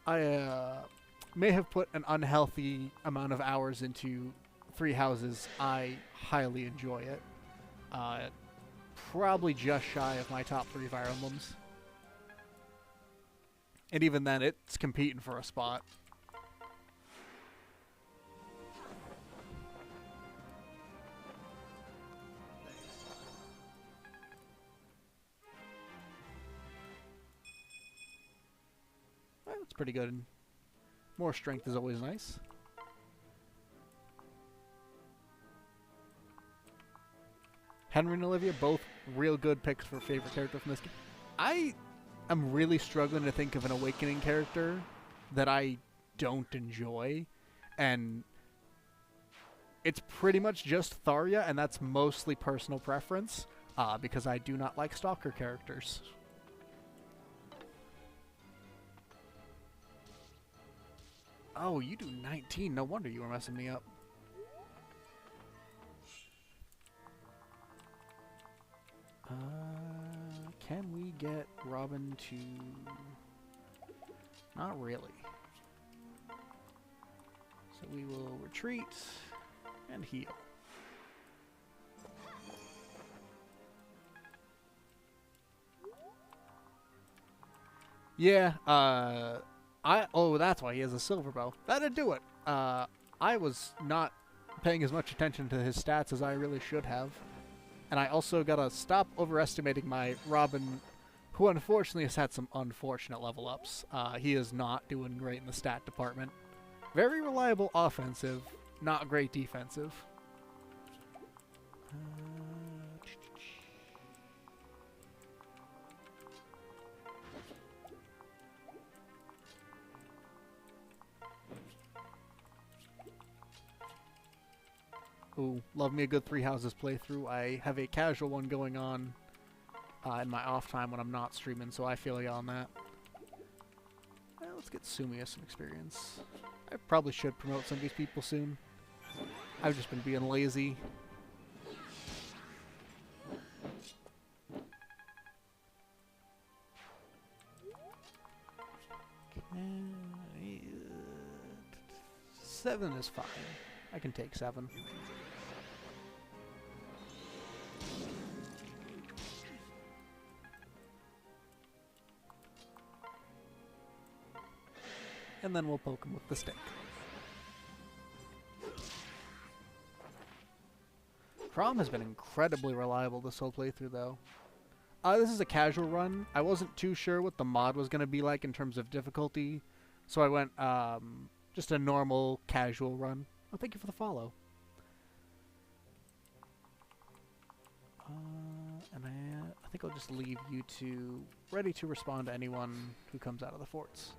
I may have put an unhealthy amount of hours into 3 houses. I highly enjoy it. Probably just shy of my top 3 Fire Emblems. And even then, it's competing for a spot. Well, that's pretty good. More strength is always nice. Henry and Olivia, both real good picks for favorite character from this game. I'm really struggling to think of an Awakening character that I don't enjoy, and it's pretty much just Tharia, and that's mostly personal preference, because I do not like stalker characters. Oh, you do 19. No wonder you were messing me up. Can we get Robin to... Not really. So we will retreat and heal. Yeah, oh, that's why he has a silver bow. That'd do it. I was not paying as much attention to his stats as I really should have. And I also gotta stop overestimating my Robin, who unfortunately has had some unfortunate level ups. He is not doing great in the stat department. Very reliable offensive, not great defensive. Ooh, love me a good Three Houses playthrough. I have a casual one going on in my off time when I'm not streaming, so I feel you on that. Well, let's get Sumia some experience. I probably should promote some of these people soon. I've just been being lazy. Okay. 7 is fine. I can take 7. And then we'll poke him with the stick. Crom has been incredibly reliable this whole playthrough, though. This is a casual run. I wasn't too sure what the mod was going to be like in terms of difficulty, so I went just a normal, casual run. Oh, thank you for the follow. And I think I'll just leave you two ready to respond to anyone who comes out of the forts.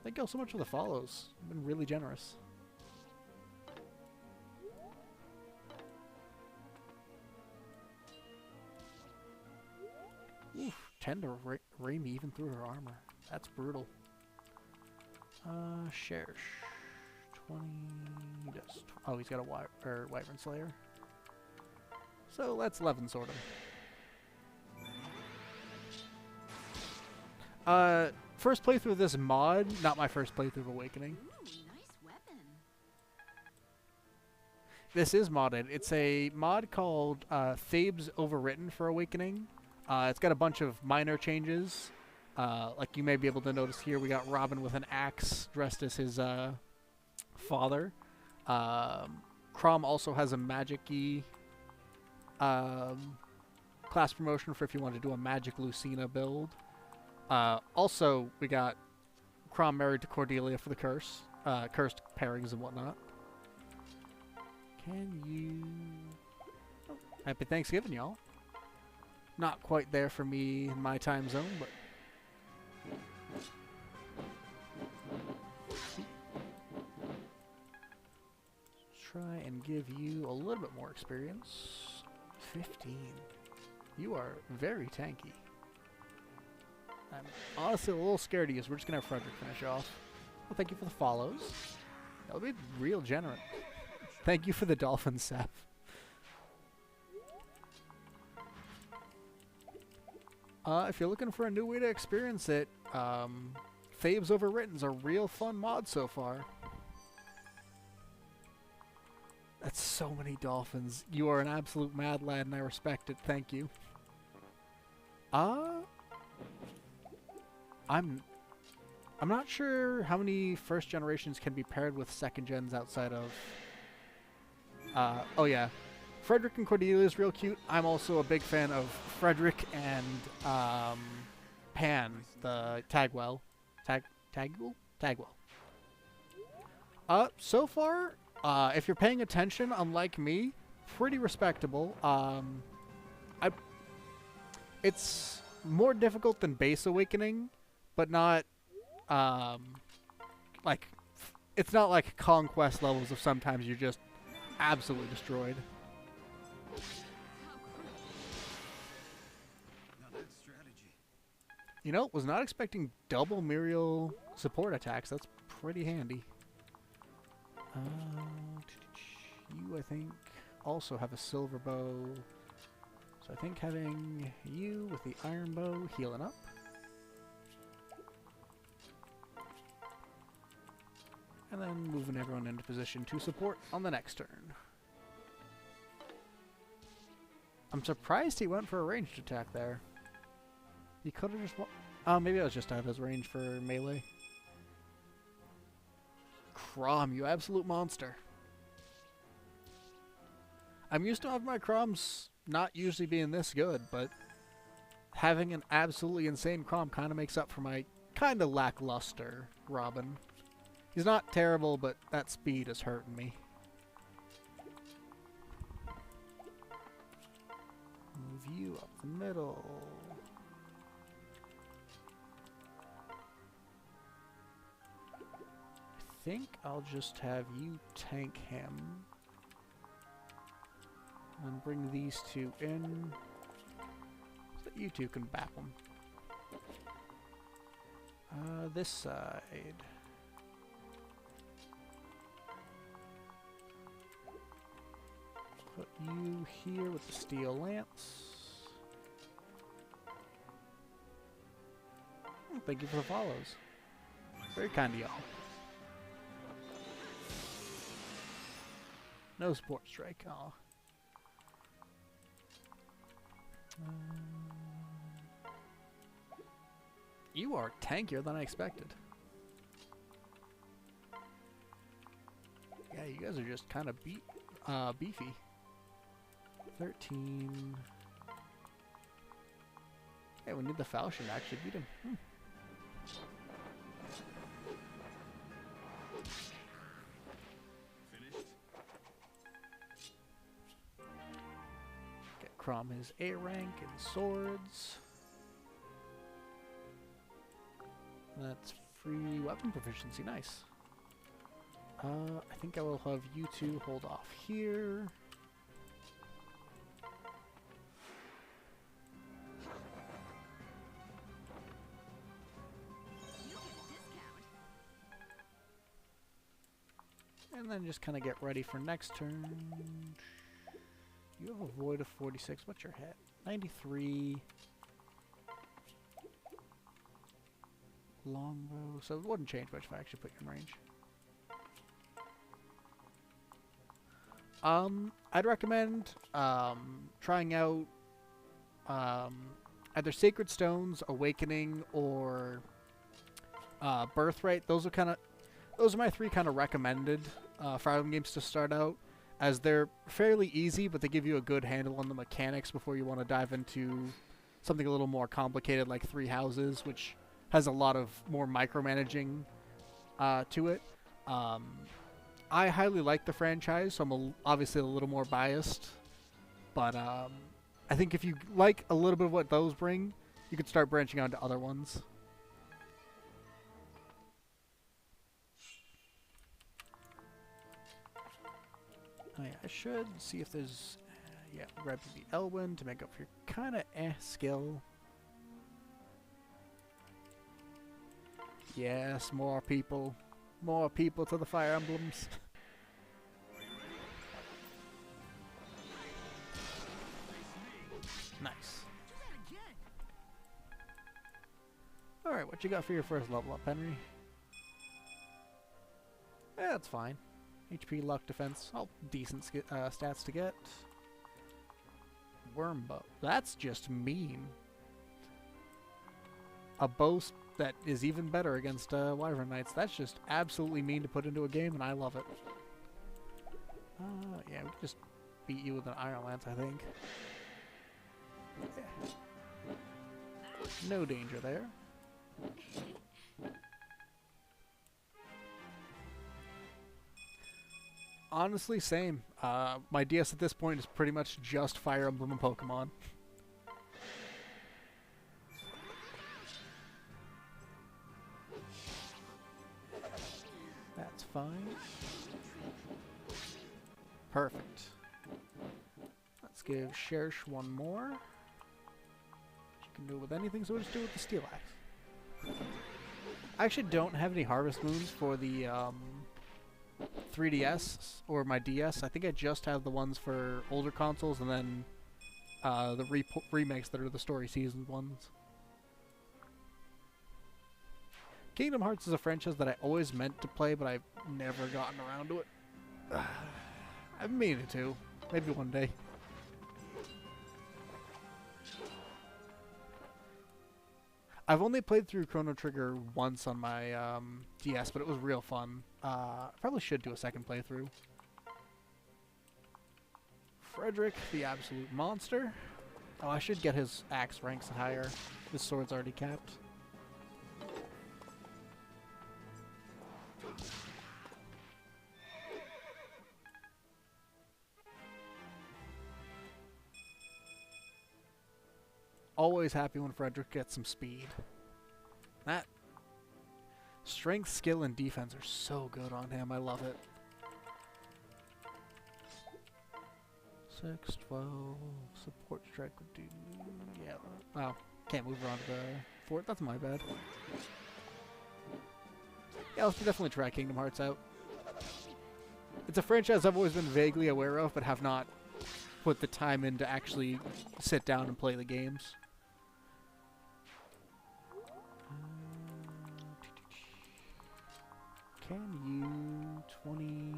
Thank you all so much for the follows. You've been really generous. Oof, 10 to ray me even through her armor. That's brutal. Shersh. 20... Yes. Oh, he's got a Wyvern Slayer. So let's Levin Sword him. First playthrough of this mod, not my first playthrough of Awakening. Ooh, nice weapon. This is modded. It's a mod called Thabes Overwritten for Awakening. It's got a bunch of minor changes. Like you may be able to notice here, we got Robin with an axe dressed as his father. Crom also has a magic-y class promotion for if you want to do a Magic Lucina build. Also, we got Crom married to Cordelia for the curse. Cursed pairings and whatnot. Can you... Oh, happy Thanksgiving, y'all. Not quite there for me in my time zone, but... Try and give you a little bit more experience. 15. You are very tanky. I'm honestly a little scared of you, so we're just going to have Frederick finish off. Well, thank you for the follows. That would be real generous. Thank you for the dolphin, Seth. If you're looking for a new way to experience it, Thabes Overwritten's a real fun mod so far. That's so many dolphins. You are an absolute mad lad, and I respect it. Thank you. I'm not sure how many first generations can be paired with second gens outside of... oh yeah. Frederick and Cordelia is real cute. I'm also a big fan of Frederick and Pan, the Tagwell. Tagwell. So far, if you're paying attention, unlike me, pretty respectable. It's more difficult than base Awakening, but not, like, it's not like Conquest levels of sometimes you're just absolutely destroyed. Now that's strategy. You know, was not expecting double Muriel support attacks. That's pretty handy. You, I think, also have a silver bow. So I think having you with the iron bow healing up. And then moving everyone into position to support on the next turn. I'm surprised he went for a ranged attack there. He could have just... Oh, maybe I was just out of his range for melee. Crom, you absolute monster. I'm used to having my Croms not usually being this good, but having an absolutely insane Crom kind of makes up for my kind of lackluster Robin. He's not terrible, but that speed is hurting me. Move you up the middle. I think I'll just have you tank him. And bring these two in. So that you two can bap them. This side. Put you here with the steel lance. Oh, thank you for the follows. Very kind of y'all. No support strike. Aw. You are tankier than I expected. Yeah, you guys are just kind of beefy. 13. Yeah, we need the Falchion to actually beat him. Finished? Get Crom his A rank in swords. That's free weapon proficiency, nice. I think I will have you two hold off here. You get a discount. And then just kind of get ready for next turn. You have a void of 46. What's your hit? 93. Longbow. So it wouldn't change much if I actually put you in range. I'd recommend trying out either Sacred Stones, Awakening, or Birthright. Those are my three kind of recommended Fire Emblem games to start out, as they're fairly easy, but they give you a good handle on the mechanics before you want to dive into something a little more complicated like Three Houses, which has a lot of more micromanaging to it. I highly like the franchise, so I'm obviously a little more biased. But I think if you like a little bit of what those bring, you could start branching out to other ones. Oh yeah, I should see if there's... yeah, grab the Elwyn to make up for your kind of skill. Yes, more people. More people to the Fire Emblems. Nice. Alright, what you got for your first level up, Henry? Yeah, that's fine. HP, luck, defense, all decent stats to get. Worm bow. That's just mean. A bow that is even better against Wyvern Knights. That's just absolutely mean to put into a game, and I love it. Yeah, we can just beat you with an Iron Lance, I think. Yeah. No danger there. Honestly, same. My DS at this point is pretty much just Fire Emblem and Pokemon. That's fine. Perfect. Let's give Shersh one more. She can do it with anything, so we'll just do it with the Steel Axe. I actually don't have any Harvest Moons for the 3DS or my DS. I think I just have the ones for older consoles, and then the remakes that are the story season ones. Kingdom Hearts is a franchise that I always meant to play, but I've never gotten around to it. I've meaning to. Maybe one day. I've only played through Chrono Trigger once on my DS, but it was real fun. I probably should do a second playthrough. Frederick, the absolute monster. Oh, I should get his axe ranks higher. His sword's already capped. always happy when Frederick gets some speed. That strength, skill, and defense are so good on him. I love it. 6, 12, support strike would do... Yeah, wow. Can't move around to the fort. That's my bad. Yeah, let's definitely try Kingdom Hearts out. It's a franchise I've always been vaguely aware of, but have not put the time in to actually sit down and play the games. Can you 20...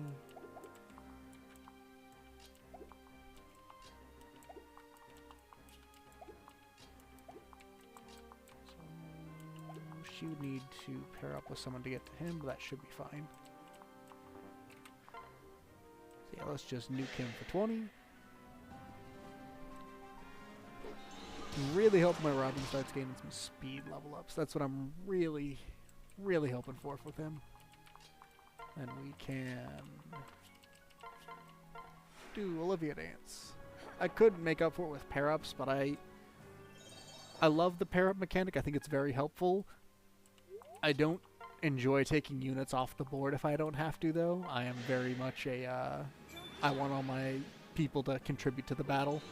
So she would need to pair up with someone to get to him, but that should be fine. So yeah, let's just nuke him for 20. Really hope my Robin starts gaining some speed level ups. That's what I'm really hoping for with him. And we can do Olivia Dance. I could make up for it with pair-ups, but I love the pair-up mechanic. I think it's very helpful. I don't enjoy taking units off the board if I don't have to, though. I am very much a... I want all my people to contribute to the battle.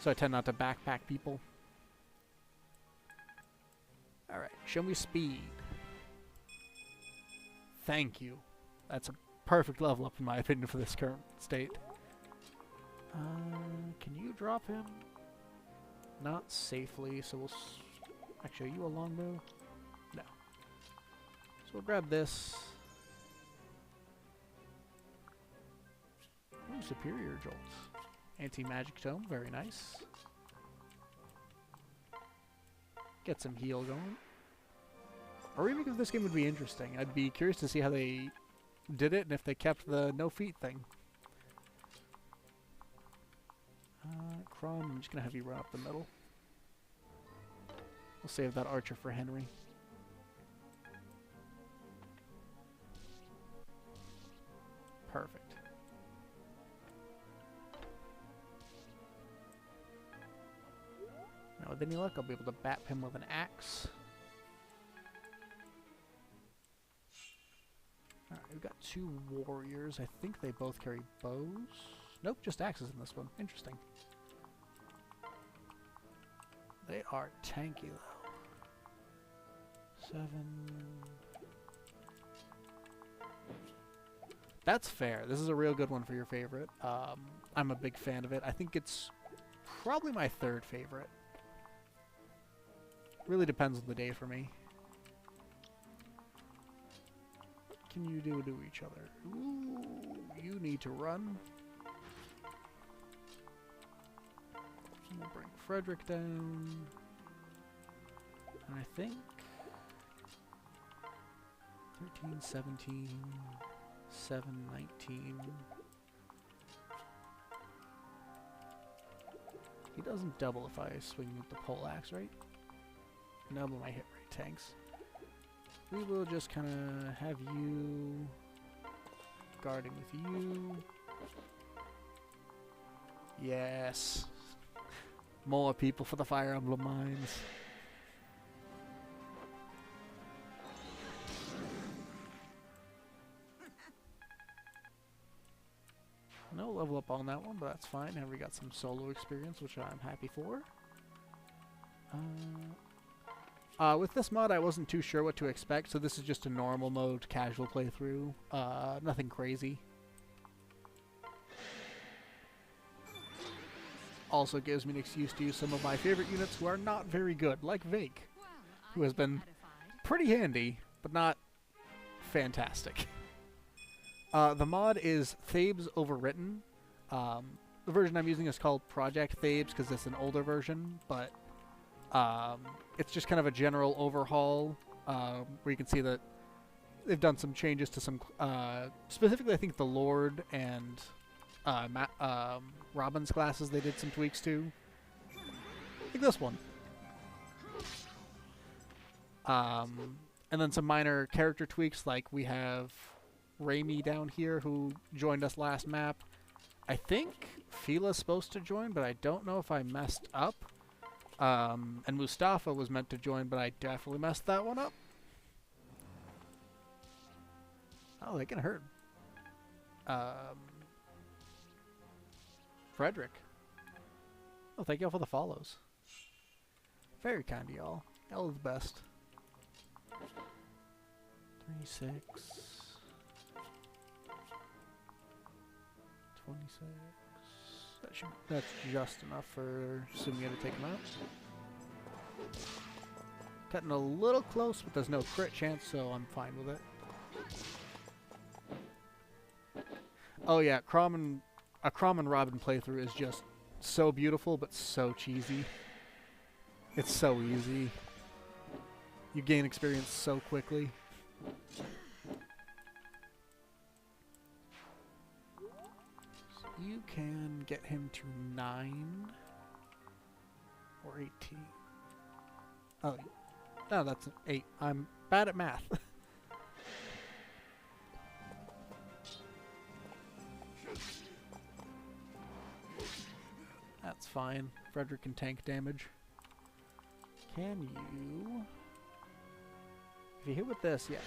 So I tend not to backpack people. Alright, show me speed. Thank you. That's a perfect level up in my opinion for this current state. Can you drop him? Not safely, so we'll... Actually, are you a longbow? No. So we'll grab this. Ooh, superior jolts. Anti-magic tome, very nice. Get some heal going. A remake of this game would be interesting. I'd be curious to see how they did it and if they kept the no feet thing. Crom, I'm just going to have you run up the middle. We'll save that archer for Henry. Perfect. Now with any luck, I'll be able to bap him with an axe. Alright, we've got 2 warriors. I think they both carry bows. Nope, just axes in this one. Interesting. They are tanky, though. 7... That's fair. This is a real good one for your favorite. I'm a big fan of it. I think it's probably my 3rd favorite. Really depends on the day for me. What can you do to each other? Ooh, you need to run. We'll bring Frederick down. And I think 13, 17, 7, 19. He doesn't double if I swing with the pole axe, right? No, but my hit rate tanks. We will just kind of have you guarding with you. Yes. More people for the Fire Emblem mines. No level up on that one, but that's fine. Now we got some solo experience, which I'm happy for. With this mod, I wasn't too sure what to expect, so this is just a normal mode, casual playthrough. Nothing crazy. Also gives me an excuse to use some of my favorite units who are not very good, like Vake, who has been pretty handy, but not fantastic. The mod is Thabes Overwritten. The version I'm using is called Project Thabes because it's an older version, but it's just kind of a general overhaul where you can see that they've done some changes to some, specifically I think the Lord and Robin's classes they did some tweaks to. Like this one. And then some minor character tweaks, like we have Raimi down here who joined us last map. I think Fila's supposed to join, but I don't know if I messed up. And Mustafa was meant to join, but I definitely messed that one up. Oh, they can hurt. Frederick. Oh, thank y'all for the follows. Very kind of y'all. Y'all are the best. 36. 26. That's just enough for Sumia to take him out. Cutting a little close, but there's no crit chance, so I'm fine with it. Oh yeah, a Crom and Robin playthrough is just so beautiful, but so cheesy. It's so easy. You gain experience so quickly. So you can get him to 9 or 18. Oh, no, that's an 8. I'm bad at math. That's fine. Frederick can tank damage. Can you... If you hit with this, yes.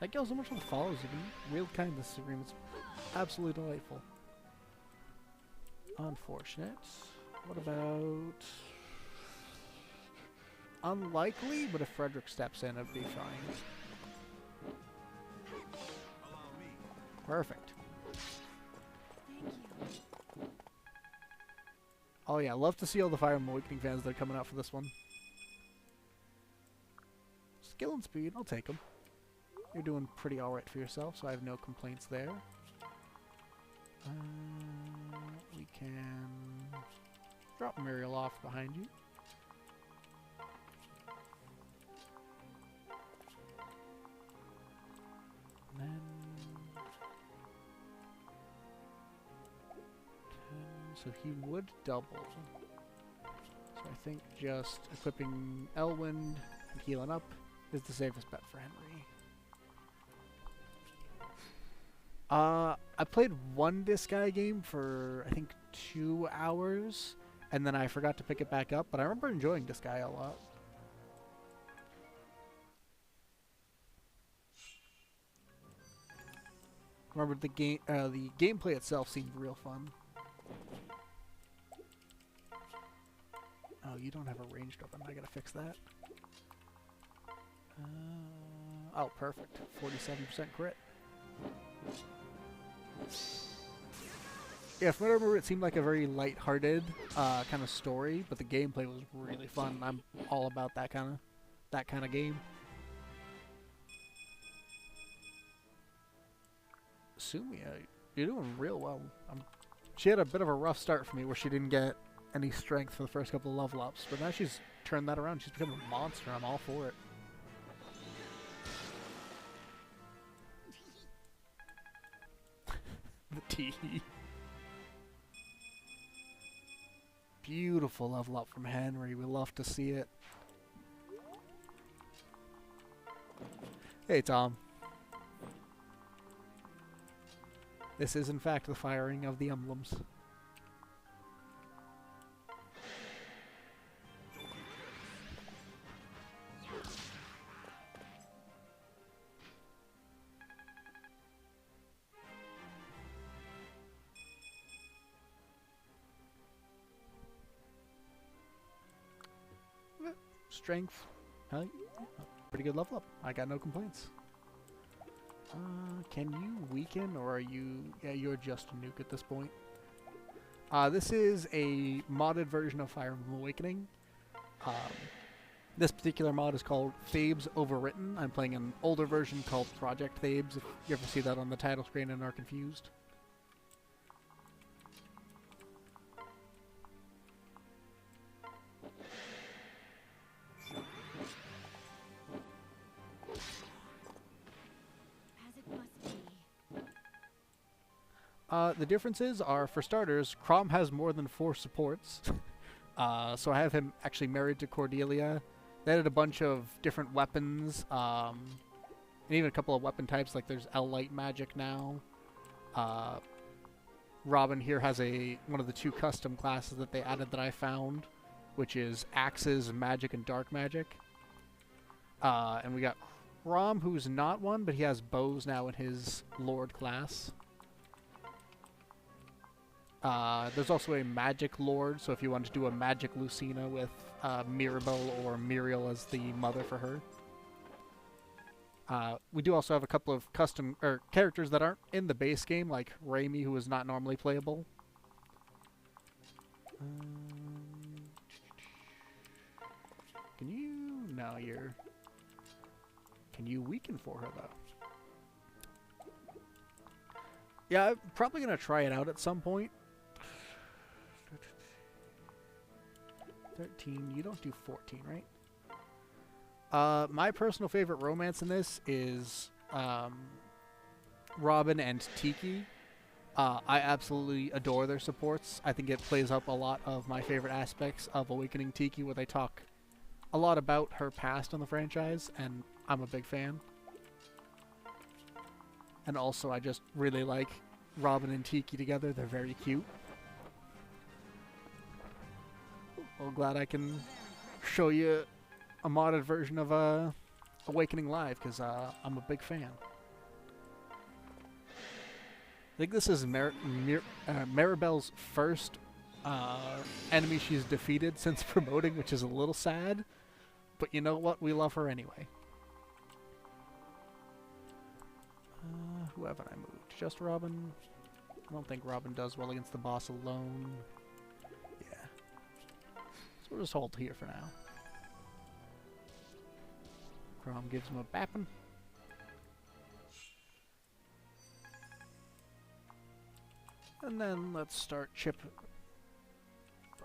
Thank you all so much for the follows. You've been real kind this stream. It's absolutely delightful. Unfortunate. What about... Unlikely, but if Frederick steps in, it'd be fine. Perfect. Oh yeah, love to see all the Fire Emblem Awakening fans that are coming out for this one. Skill and speed, I'll take them. You're doing pretty alright for yourself, so I have no complaints there. We can drop Muriel off behind you. And then... 10, so he would double. So I think just equipping Elwind and healing up is the safest bet for Henry. I played one Disgaea game for, I think, 2 hours, and then I forgot to pick it back up, but I remember enjoying Disgaea a lot. Remember the gameplay itself seemed real fun. Oh, you don't have a ranged weapon. I gotta fix that. Oh, perfect. 47% crit. Yeah, from what I remember, it seemed like a very light-hearted kind of story, but the gameplay was really fun. I'm all about that kind of game. Sumia, you're doing real well. She had a bit of a rough start for me, where she didn't get any strength for the first couple of level ups, but now she's turned that around. She's become a monster. I'm all for it. The T. Beautiful level up from Henry. We love to see it. Hey, Tom. This is, in fact, the firing of the emblems. Strength. Pretty good level up. I got no complaints. Can you weaken, or are you... Yeah, you're just a nuke at this point. This is a modded version of Fire Emblem Awakening. This particular mod is called Thabes Overwritten. I'm playing an older version called Project Thabes, if you ever see that on the title screen and are confused. The differences are, for starters, Crom has more than 4 supports. So I have him actually married to Cordelia. They added a bunch of different weapons, and even a couple of weapon types, like there's L-Light Magic now. Robin here has one of the 2 custom classes that they added that I found. which is axes, magic, and dark magic. And we got Rom, who's not one, but he has bows now in his Lord class. There's also a magic Lord, so if you want to do a magic Lucina with Mirabelle or Muriel as the mother for her. We do also have a couple of custom characters that aren't in the base game, like Raimi, who is not normally playable. Can you? No, you're. Can you weaken for her though? Yeah, I'm probably gonna try it out at some point. 13. You don't do 14, right? My personal favorite romance in this is Robin and Tiki. I absolutely adore their supports. I think it plays up a lot of my favorite aspects of Awakening Tiki, where they talk a lot about her past in the franchise, and I'm a big fan. And also, I just really like Robin and Tiki together. They're very cute. Well, glad I can show you a modded version of Awakening Live, because I'm a big fan. I think this is Maribel's first enemy she's defeated since promoting, which is a little sad. But you know what? We love her anyway. Who haven't I moved? Just Robin? I don't think Robin does well against the boss alone. Yeah. So we'll just hold here for now. Crom gives him a bappin'. And then let's start chip.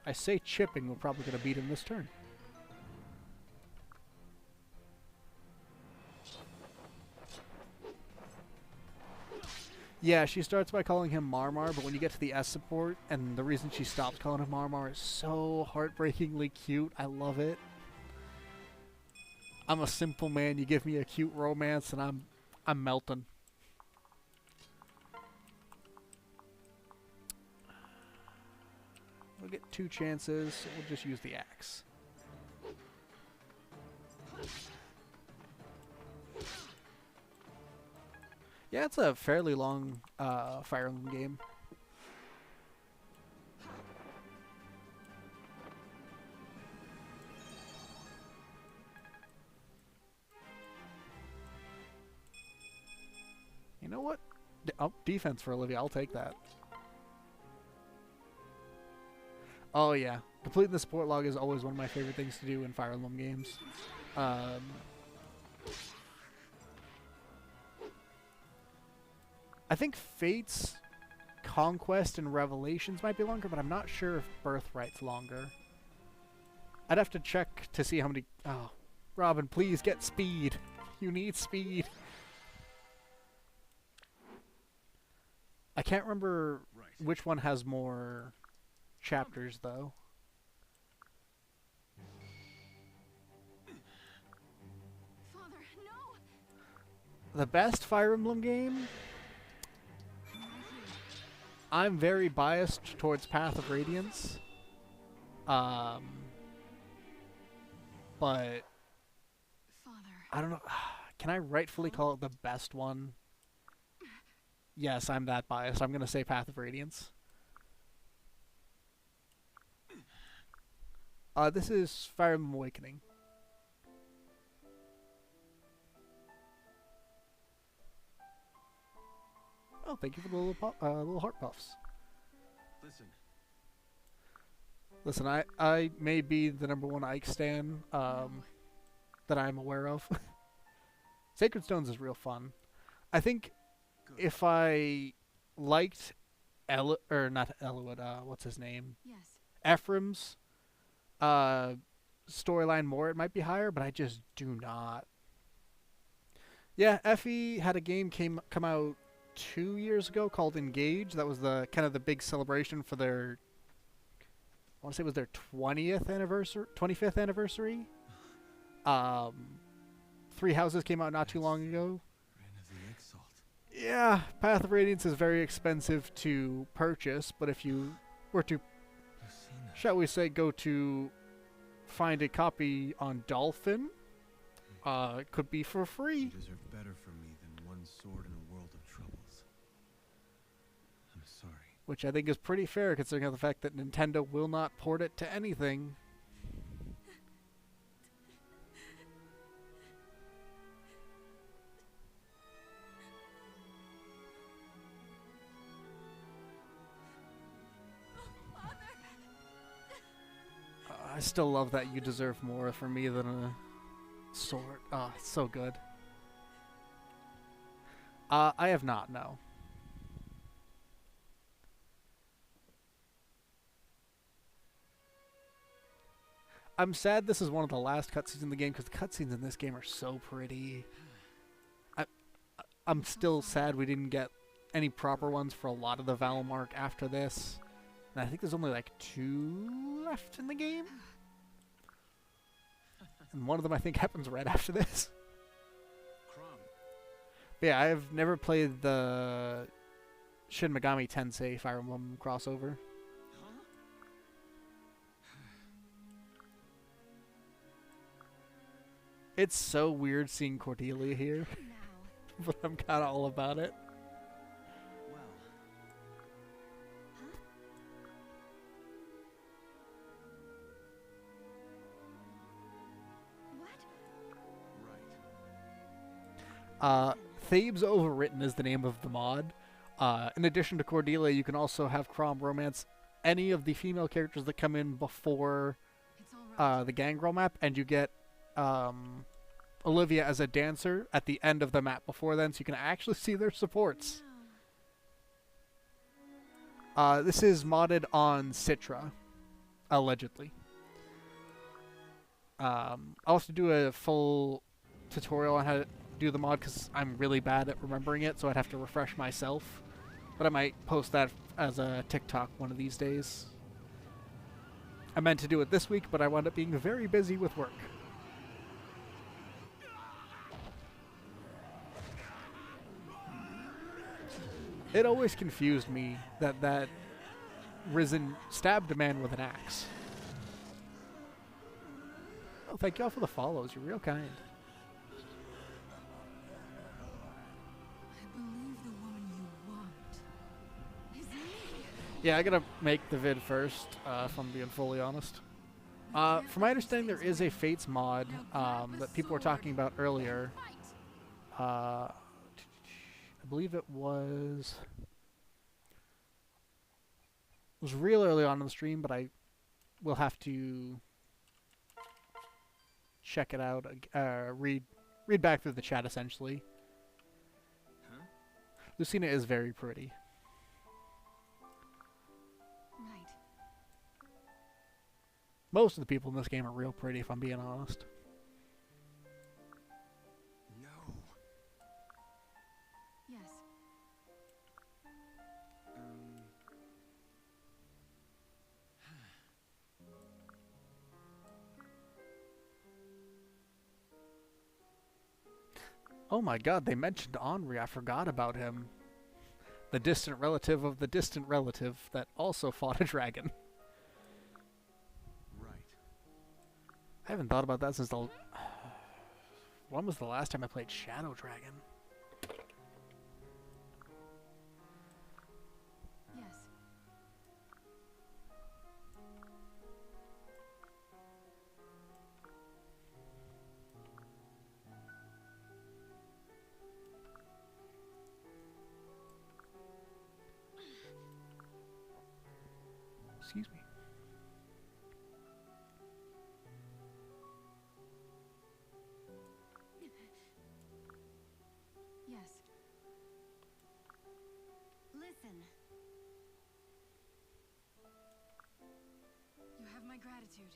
I say chipping, we're probably going to beat him this turn. Yeah, she starts by calling him Marmar, but when you get to the S support, and the reason she stops calling him Marmar is so heartbreakingly cute. I love it. I'm a simple man. You give me a cute romance, and I'm melting. We'll get 2 chances, so we'll just use the axe. Yeah, it's a fairly long Fire Emblem game. You know what? Defense for Olivia. I'll take that. Oh yeah, completing the support log is always one of my favorite things to do in Fire Emblem games. I think Fate's Conquest and Revelations might be longer, but I'm not sure if Birthright's longer. I'd have to check to see how many... Oh, Robin, please get speed. You need speed. I can't remember which one has more chapters, though. Father, no! The best Fire Emblem game? I'm very biased towards Path of Radiance. But Father. I don't know. Can I rightfully call it the best one? Yes, I'm that biased. I'm going to say Path of Radiance. This is Fire Emblem Awakening. Oh, thank you for the little heart puffs. Listen, I may be the #1 Ike stan that I'm aware of. Sacred Stones is real fun. I think if I liked not Elowood, what's his name? Yes. Ephraim's storyline more, it might be higher, but I just do not. Yeah, Effie had a game come out 2 years ago called Engage. That was the kind of the big celebration for their, I want to say it was their 25th anniversary. 3 Houses came out not too long ago. Yeah, Path of Radiance is very expensive to purchase, but if you were to, shall we say, go to find a copy on Dolphin. It could be for You free. deserve better from me than one sword in a world of troubles. I'm sorry. Which I think is pretty fair considering the fact that Nintendo will not port it to anything. I still love that you deserve more from me than a sword. Oh, it's so good. I have not, no. I'm sad this is one of the last cutscenes in the game because the cutscenes in this game are so pretty. I'm still sad we didn't get any proper ones for a lot of the Valmark after this. And I think there's only like 2 left in the game. And one of them I think happens right after this. Crom. But yeah, I've never played the Shin Megami Tensei Fire Emblem crossover. Huh? It's so weird seeing Cordelia here, Now. but I'm kind of all about it. Well, What? right. Thabes Overwritten is the name of the mod. In addition to Cordelia, you can also have Crom romance any of the female characters that come in before It's all right. the Gangrel map, and you get Olivia as a dancer at the end of the map before then, so you can actually see their supports. This is modded on Citra, allegedly. I'll have to do a full tutorial on how to do the mod because I'm really bad at remembering it, so I'd have to refresh myself. But I might post that as a TikTok one of these days. I meant to do it this week, but I wound up being very busy with work. It always confused me that Risen stabbed a man with an axe. Oh, thank y'all for the follows. You're real kind. I believe the woman you want is me. Yeah, I gotta make the vid first, if I'm being fully honest. From my understanding, there is a Fates mod that people were talking about earlier. I believe it was real early on in the stream, but I will have to check it out. Read back through the chat essentially. Huh? Lucina is very pretty. Right. Most of the people in this game are real pretty, if I'm being honest. No. Yes. Oh my god, they mentioned Henri. I forgot about him. The distant relative of the distant relative that also fought a dragon. Right. I haven't thought about that since the... When was the last time I played Shadow Dragon? Yes. Excuse me. Yes. Listen. You have my gratitude.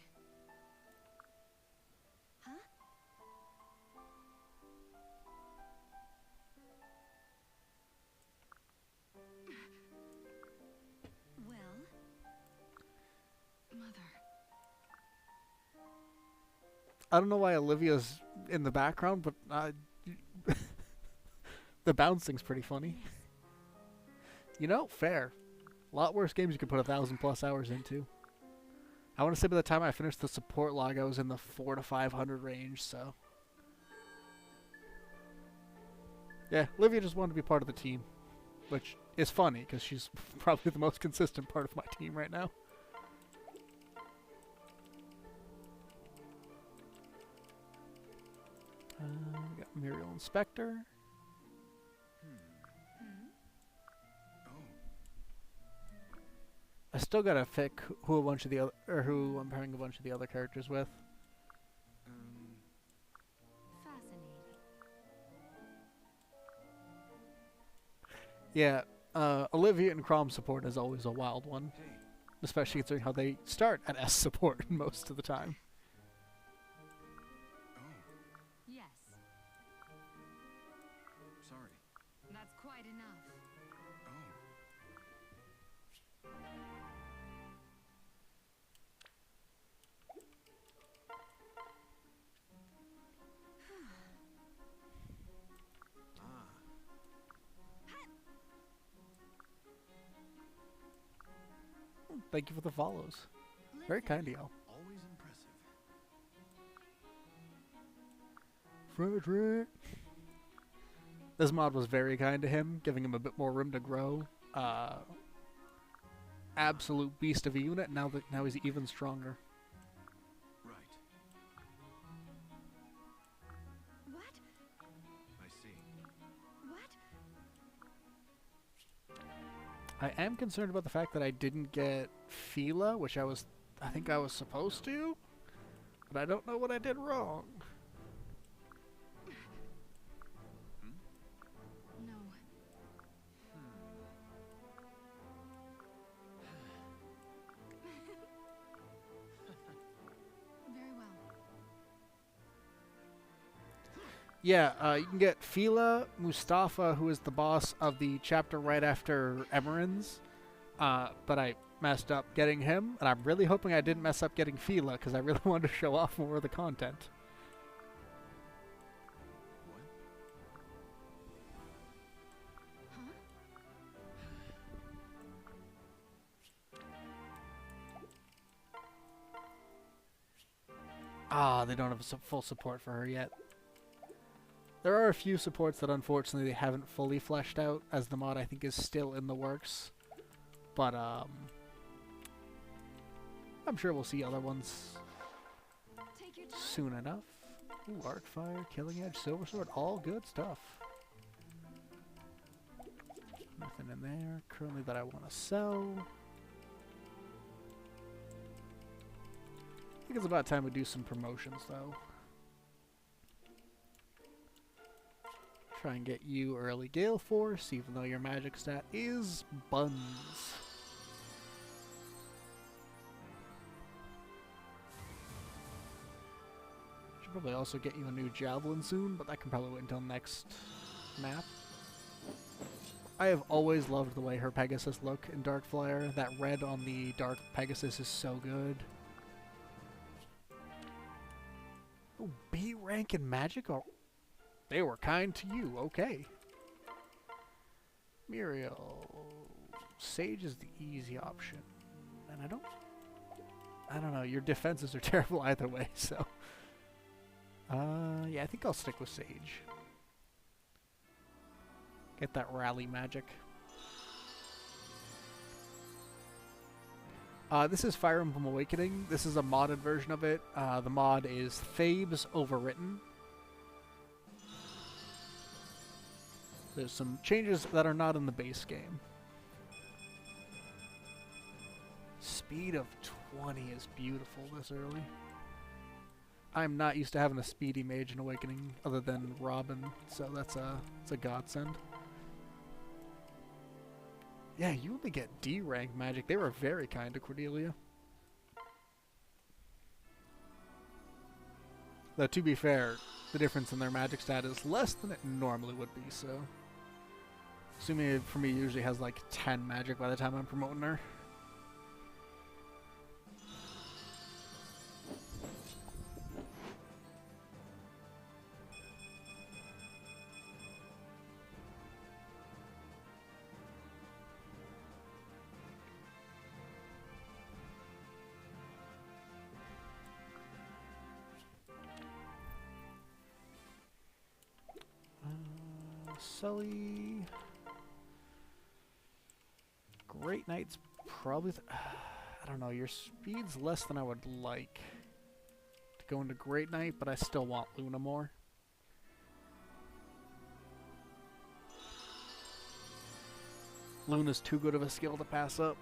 Huh? Well, Mother. I don't know why Olivia's in the background, but the bouncing's pretty funny. Yes. You know, fair. A lot worse games you could put 1,000+ hours into. I want to say by the time I finished the support log, I was in the 400 to 500 range, so. Yeah, Livia just wanted to be part of the team, which is funny, because she's probably the most consistent part of my team right now. We got Muriel Inspector. I still gotta pick who a bunch of the other, or who I'm pairing a bunch of the other characters with. Fascinating. Yeah, Olivia and Crom support is always a wild one, Hey. especially considering how they start at S support most of the time. Oh, Yes, sorry. that's quite enough. Oh. Ah. Thank you for the follows. Very kind of y'all. Always impressive. Frederick. This mod was very kind to him, giving him a bit more room to grow. Absolute beast of a unit. Now he's even stronger. Right. What? I see. What? I am concerned about the fact that I didn't get Fila, which I think I was supposed to, but I don't know what I did wrong. No. Very well. Yeah, you can get Fila, Mustafa, who is the boss of the chapter right after Emeren's, but I messed up getting him, and I'm really hoping I didn't mess up getting Fila, because I really wanted to show off more of the content. What? Huh? Ah, they don't have full support for her yet. There are a few supports that unfortunately they haven't fully fleshed out, as the mod I think is still in the works. But I'm sure we'll see other ones Take your time. soon enough. Ooh, Arcfire, Killing Edge, Silver Sword, all good stuff. Nothing in there currently that I want to sell. I think it's about time we do some promotions though. Try and get you early Gale Force, even though your magic stat is buns. Should probably also get you a new Javelin soon, but that can probably wait until next map. I have always loved the way her Pegasus look in Darkflyer. That red on the Dark Pegasus is so good. Oh, B rank in magic? Oh, they were kind to you, okay. Muriel. Sage is the easy option. And I don't know, your defenses are terrible either way, so. Yeah, I think I'll stick with Sage. Get that rally magic. This is Fire Emblem Awakening. This is a modded version of it. The mod is Thabes Overwritten. There's some changes that are not in the base game. Speed of 20 is beautiful this early. I'm not used to having a speedy mage in Awakening other than Robin, so it's a godsend. Yeah, you only get D rank magic. They were very kind to Cordelia. Though to be fair, the difference in their magic stat is less than it normally would be, so. Assuming it, for me, usually has like 10 magic by the time I'm promoting her. Sully. Great Knight's probably... I don't know, your speed's less than I would like to go into Great Knight, but I still want Luna more. Luna's too good of a skill to pass up.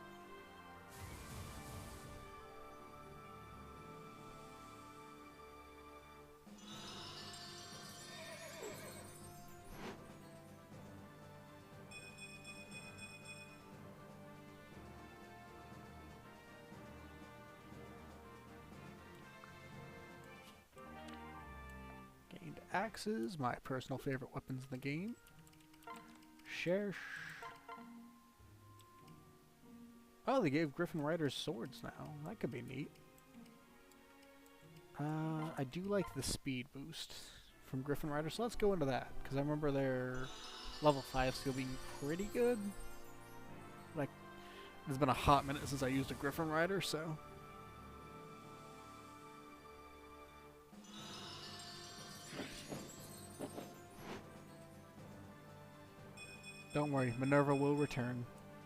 Gained axes, my personal favorite weapons in the game. Share. Oh, they gave Griffin Riders swords now. That could be neat. I do like the speed boost from Griffin Rider, so let's go into that, because I remember their level 5 skill being pretty good. Like, it's been a hot minute since I used a Griffin Rider, so... Don't worry, Minerva will return.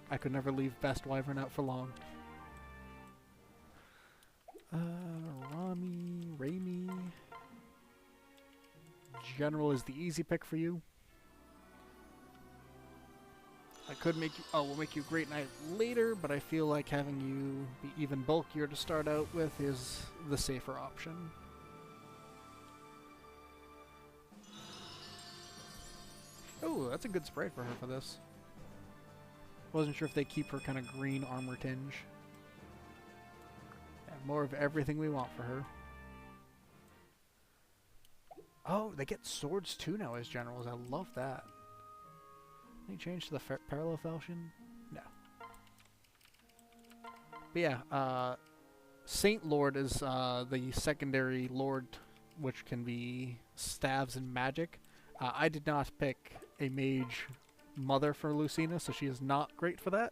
I could never leave Best Wyvern out for long. Raimi. General is the easy pick for you. I could make you... Oh, we'll make you Great Knight later, but I feel like having you be even bulkier to start out with is the safer option. Oh, that's a good sprite for her for this. Wasn't sure if they keep her kind of green armor tinge. Yeah, more of everything we want for her. Oh, they get swords too now as generals. I love that. Any change to the parallel falchion? No. But yeah, Saint Lord is the secondary lord, which can be staves and magic. I did not pick a mage mother for Lucina, so she is not great for that.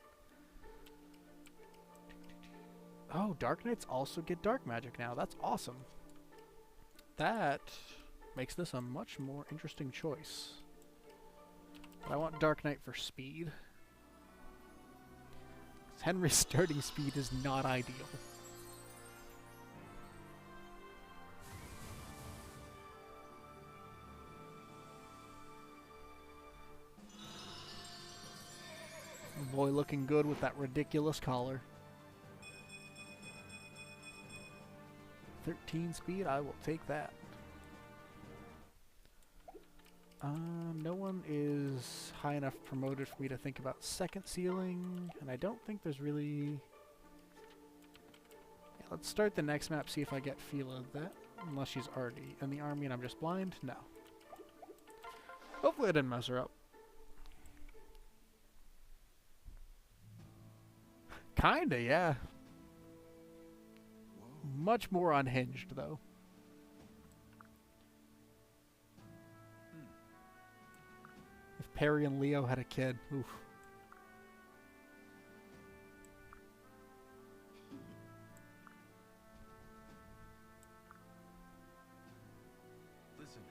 Oh, Dark Knights also get dark magic now. That's awesome. That makes this a much more interesting choice. But I want Dark Knight for speed. Henry's starting speed is not ideal. Boy looking good with that ridiculous collar. 13 speed, I will take that. No one is high enough promoted for me to think about second ceiling, and I don't think there's really... Yeah, let's start the next map, see if I get feel of that. Unless she's already in the army and I'm just blind? No. Hopefully I didn't mess her up. Kinda, yeah. Whoa. Much more unhinged, though. If Perry and Leo had a kid, oof. Listen.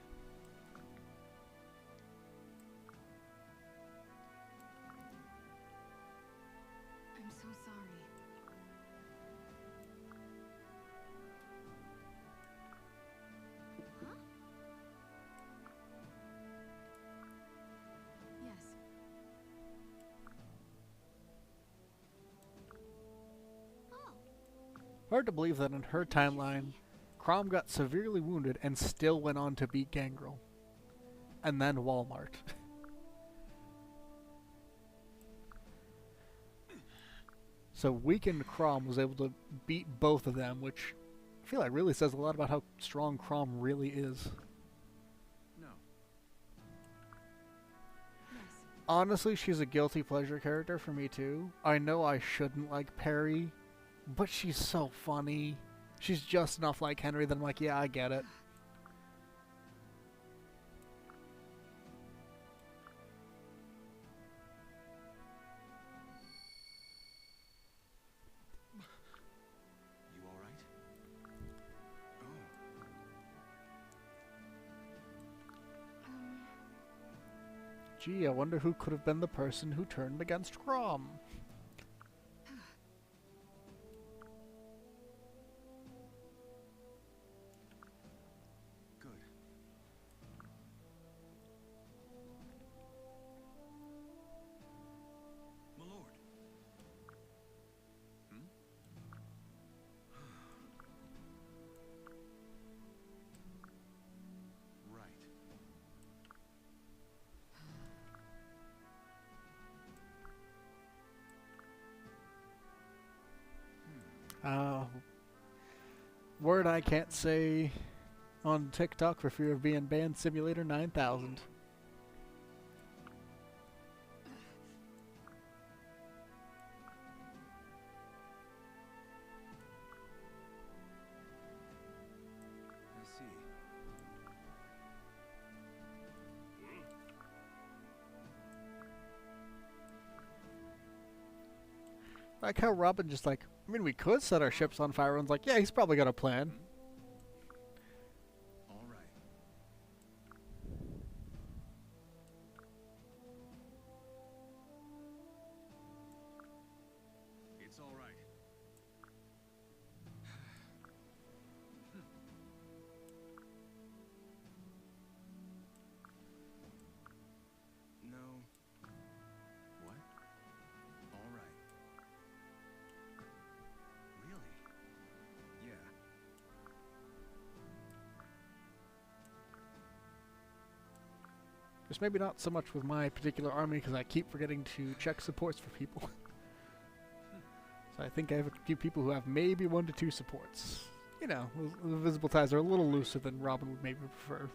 I'm so sorry. Huh? Yes. Oh. Hard to believe that in her timeline, Crom got severely wounded and still went on to beat Gangrel. And then Walmart. So weakened Crom was able to beat both of them, which I feel like really says a lot about how strong Crom really is. No. Yes. Honestly, she's a guilty pleasure character for me too. I know I shouldn't like Perry, but she's so funny. She's just enough like Henry that I'm like, yeah, I get it. You all right? Oh. Gee, I wonder who could have been the person who turned against Crom. Good. My lord. Hmm? Right. Word I can't say on TikTok for fear of being banned, Simulator 9000. I see. I like how Robin just like, I mean, we could set our ships on fire. Everyone's like, yeah, he's probably got a plan. All right. It's all right. No. What? All right. Really? Yeah. Just maybe not so much with my particular army because I keep forgetting to check supports for people. So I think I have a few people who have maybe 1 to 2 supports. You know, the visible ties are a little looser than Robin would maybe prefer.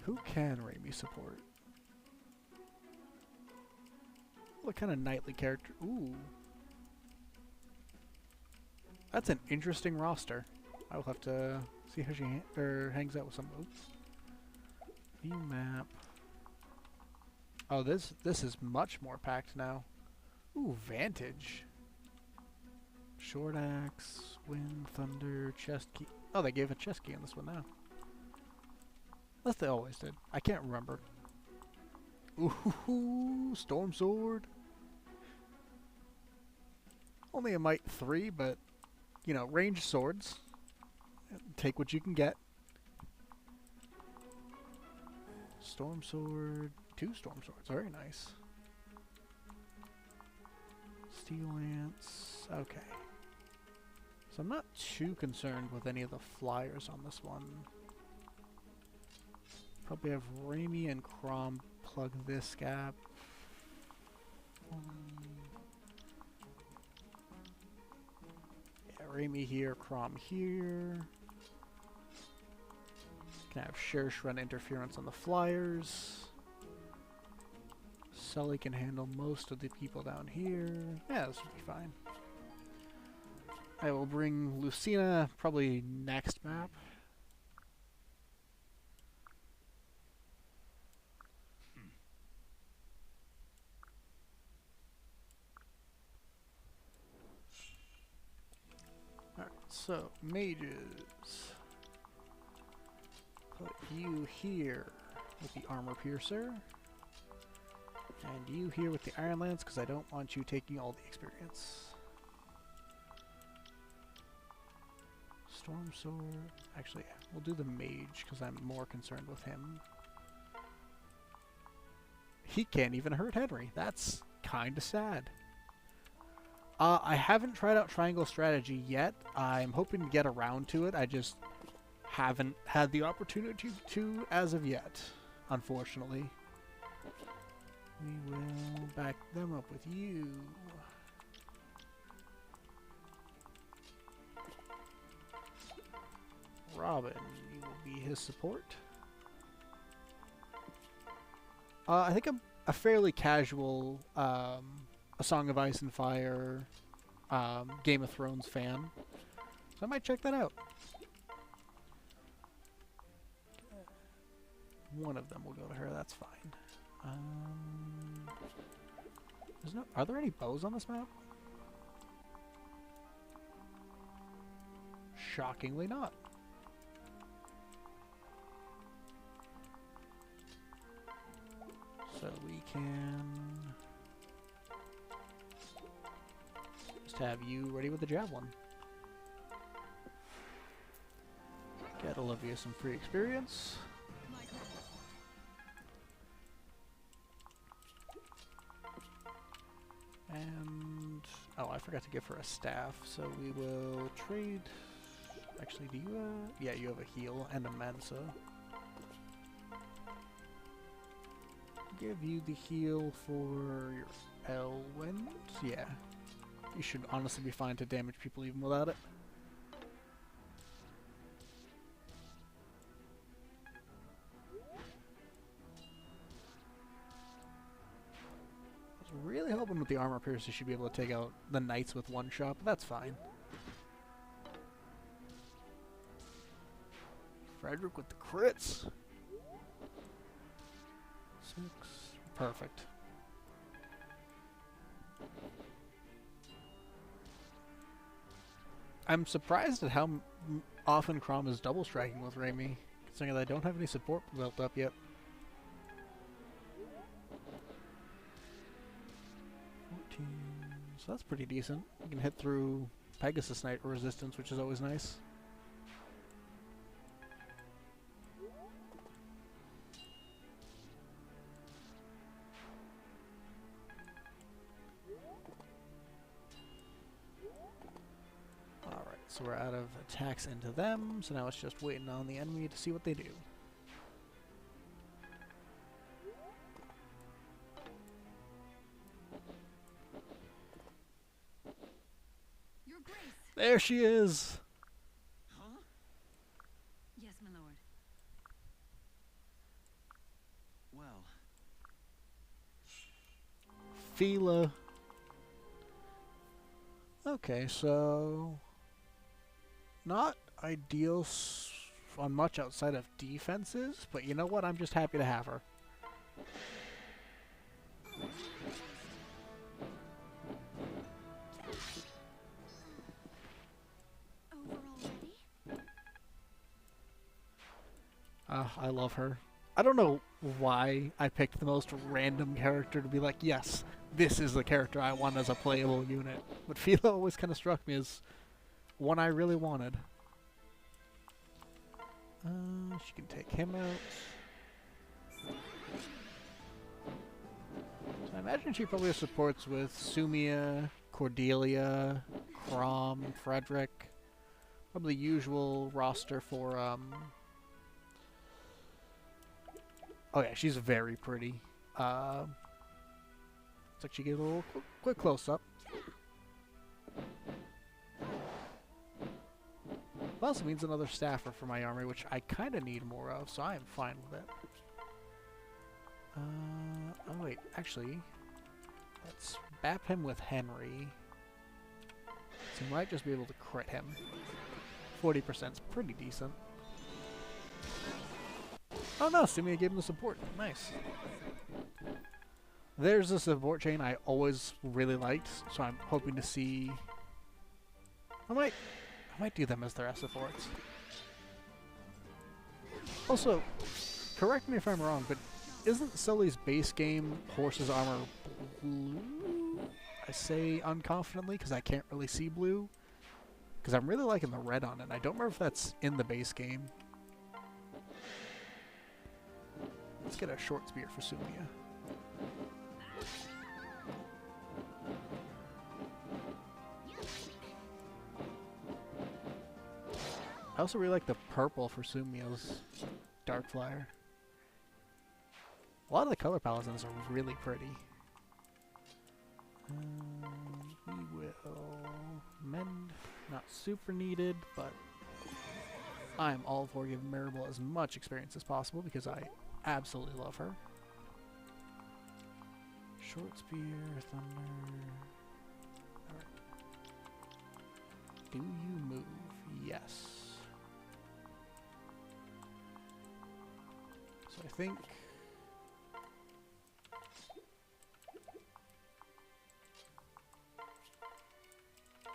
Who can Raimi support? What kind of knightly character? Ooh. That's an interesting roster. I will have to see how she hangs out with some of those. View map. Oh, this is much more packed now. Ooh, Vantage. Short axe, wind, thunder, chest key. Oh, they gave a chest key on this one now. Unless they always did. I can't remember. Ooh, storm sword. Only a might 3, but you know, ranged swords. Take what you can get. Storm sword, 2 storm swords, very nice. Steel lance, okay. So I'm not too concerned with any of the flyers on this one. Probably have Raimi and Crom plug this gap. Yeah, Raimi here, Crom here. Can have Shersh run interference on the flyers. Sully can handle most of the people down here. Yeah, this will be fine. I will bring Lucina probably next map. Alright, so mages. Put you here with the armor piercer. And you here with the Iron Lance, because I don't want you taking all the experience. Storm Sword. Actually, yeah, we'll do the Mage, because I'm more concerned with him. He can't even hurt Henry. That's kind of sad. I haven't tried out Triangle Strategy yet. I'm hoping to get around to it. I just haven't had the opportunity to as of yet, unfortunately. We will back them up with you. Robin, you will be his support. I think I'm a fairly casual A Song of Ice and Fire, Game of Thrones fan, so I might check that out. One of them will go to her, that's fine. There's no. Are there any bows on this map? Shockingly not. can just have you ready with the javelin. Get Olivia some free experience. And oh, I forgot to give her a staff, so we will trade. Actually, do you yeah, you have a heal and a Mensa. Give you the heal for your Elwind. Yeah. You should honestly be fine to damage people even without it. I was really hoping with the armor pierce you should be able to take out the knights with one shot, but that's fine. Frederick with the crits. 6. Perfect. I'm surprised at how often Crom is double striking with Raimi, considering that I don't have any support built up yet. 14. So that's pretty decent. You can hit through Pegasus Knight resistance, which is always nice. So we're out of attacks into them, so now it's just waiting on the enemy to see what they do. Your Grace. There she is! Huh? Yes, my lord. Well, Fila. Okay, so not ideal on much outside of defenses, but you know what? I'm just happy to have her. Over already? I love her. I don't know why I picked the most random character to be like, yes, this is the character I want as a playable unit. But Fila always kind of struck me as one I really wanted. She can take him out. So I imagine she probably supports with Sumia, Cordelia, Crom, Frederick. Probably the usual roster for, oh yeah, she's very pretty. Looks like she gets a little quick close-up. Also means another staffer for my army, which I kind of need more of, so I am fine with it. Oh wait, actually, let's bap him with Henry. So he might just be able to crit him. 40% is pretty decent. Oh no, Sumia gave him the support. Nice. There's a support chain I always really liked, so I'm hoping to see. I might do them as their supports. Also, correct me if I'm wrong, but isn't Sully's base game Horse's armor blue? I say unconfidently because I can't really see blue. Because I'm really liking the red on it. I don't remember if that's in the base game. Let's get a short spear for Sumia. I also really like the purple for Sumia's Dark Flyer. A lot of the color palettes in this are really pretty. We will mend. Not super needed, but I'm all for giving Maribel as much experience as possible because I absolutely love her. Short spear, thunder. Alright. Do you move? Yes. So I think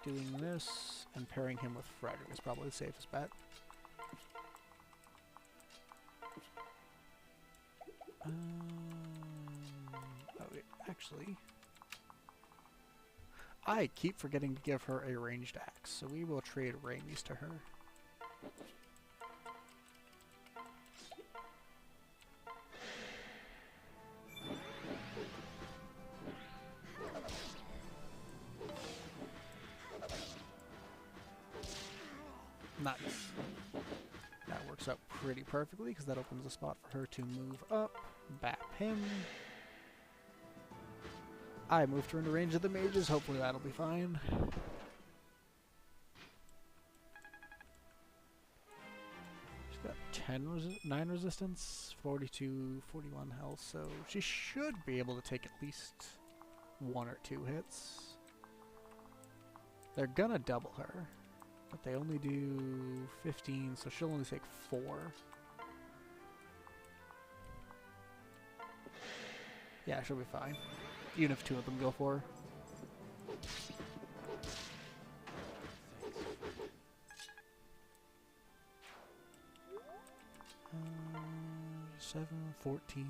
doing this and pairing him with Frederick is probably the safest bet. Actually, I keep forgetting to give her a ranged axe, so we will trade Raimi's to her. Nice. That works out pretty perfectly because that opens a spot for her to move up, bap him. I moved her into range of the mages. Hopefully that'll be fine. She's got 9 resistance, 42, 41 health, so she should be able to take at least 1 or 2 hits. They're gonna double her, but they only do 15, so she'll only take 4. Yeah, she'll be fine. Even if 2 of them go for her. 7, 14.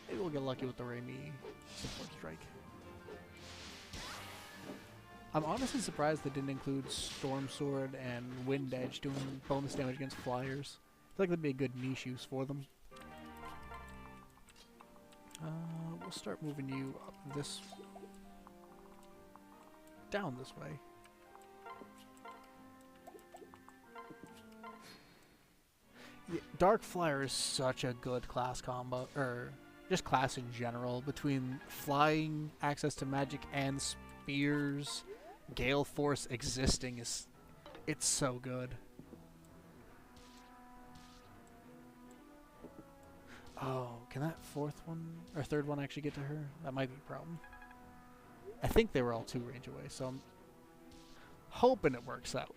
Maybe we'll get lucky with the Raimi support strike. I'm honestly surprised they didn't include Storm Sword and Wind Edge doing bonus damage against flyers. I feel like that'd be a good niche use for them. We'll start moving you up this... down this way. Yeah, Dark Flyer is such a good class combo, or just class in general, between flying, access to magic, and spears. Gale Force existing is... it's so good. Oh, can that 4th one, or 3rd one actually get to her? That might be a problem. I think they were all 2 range away, so I'm hoping it works out.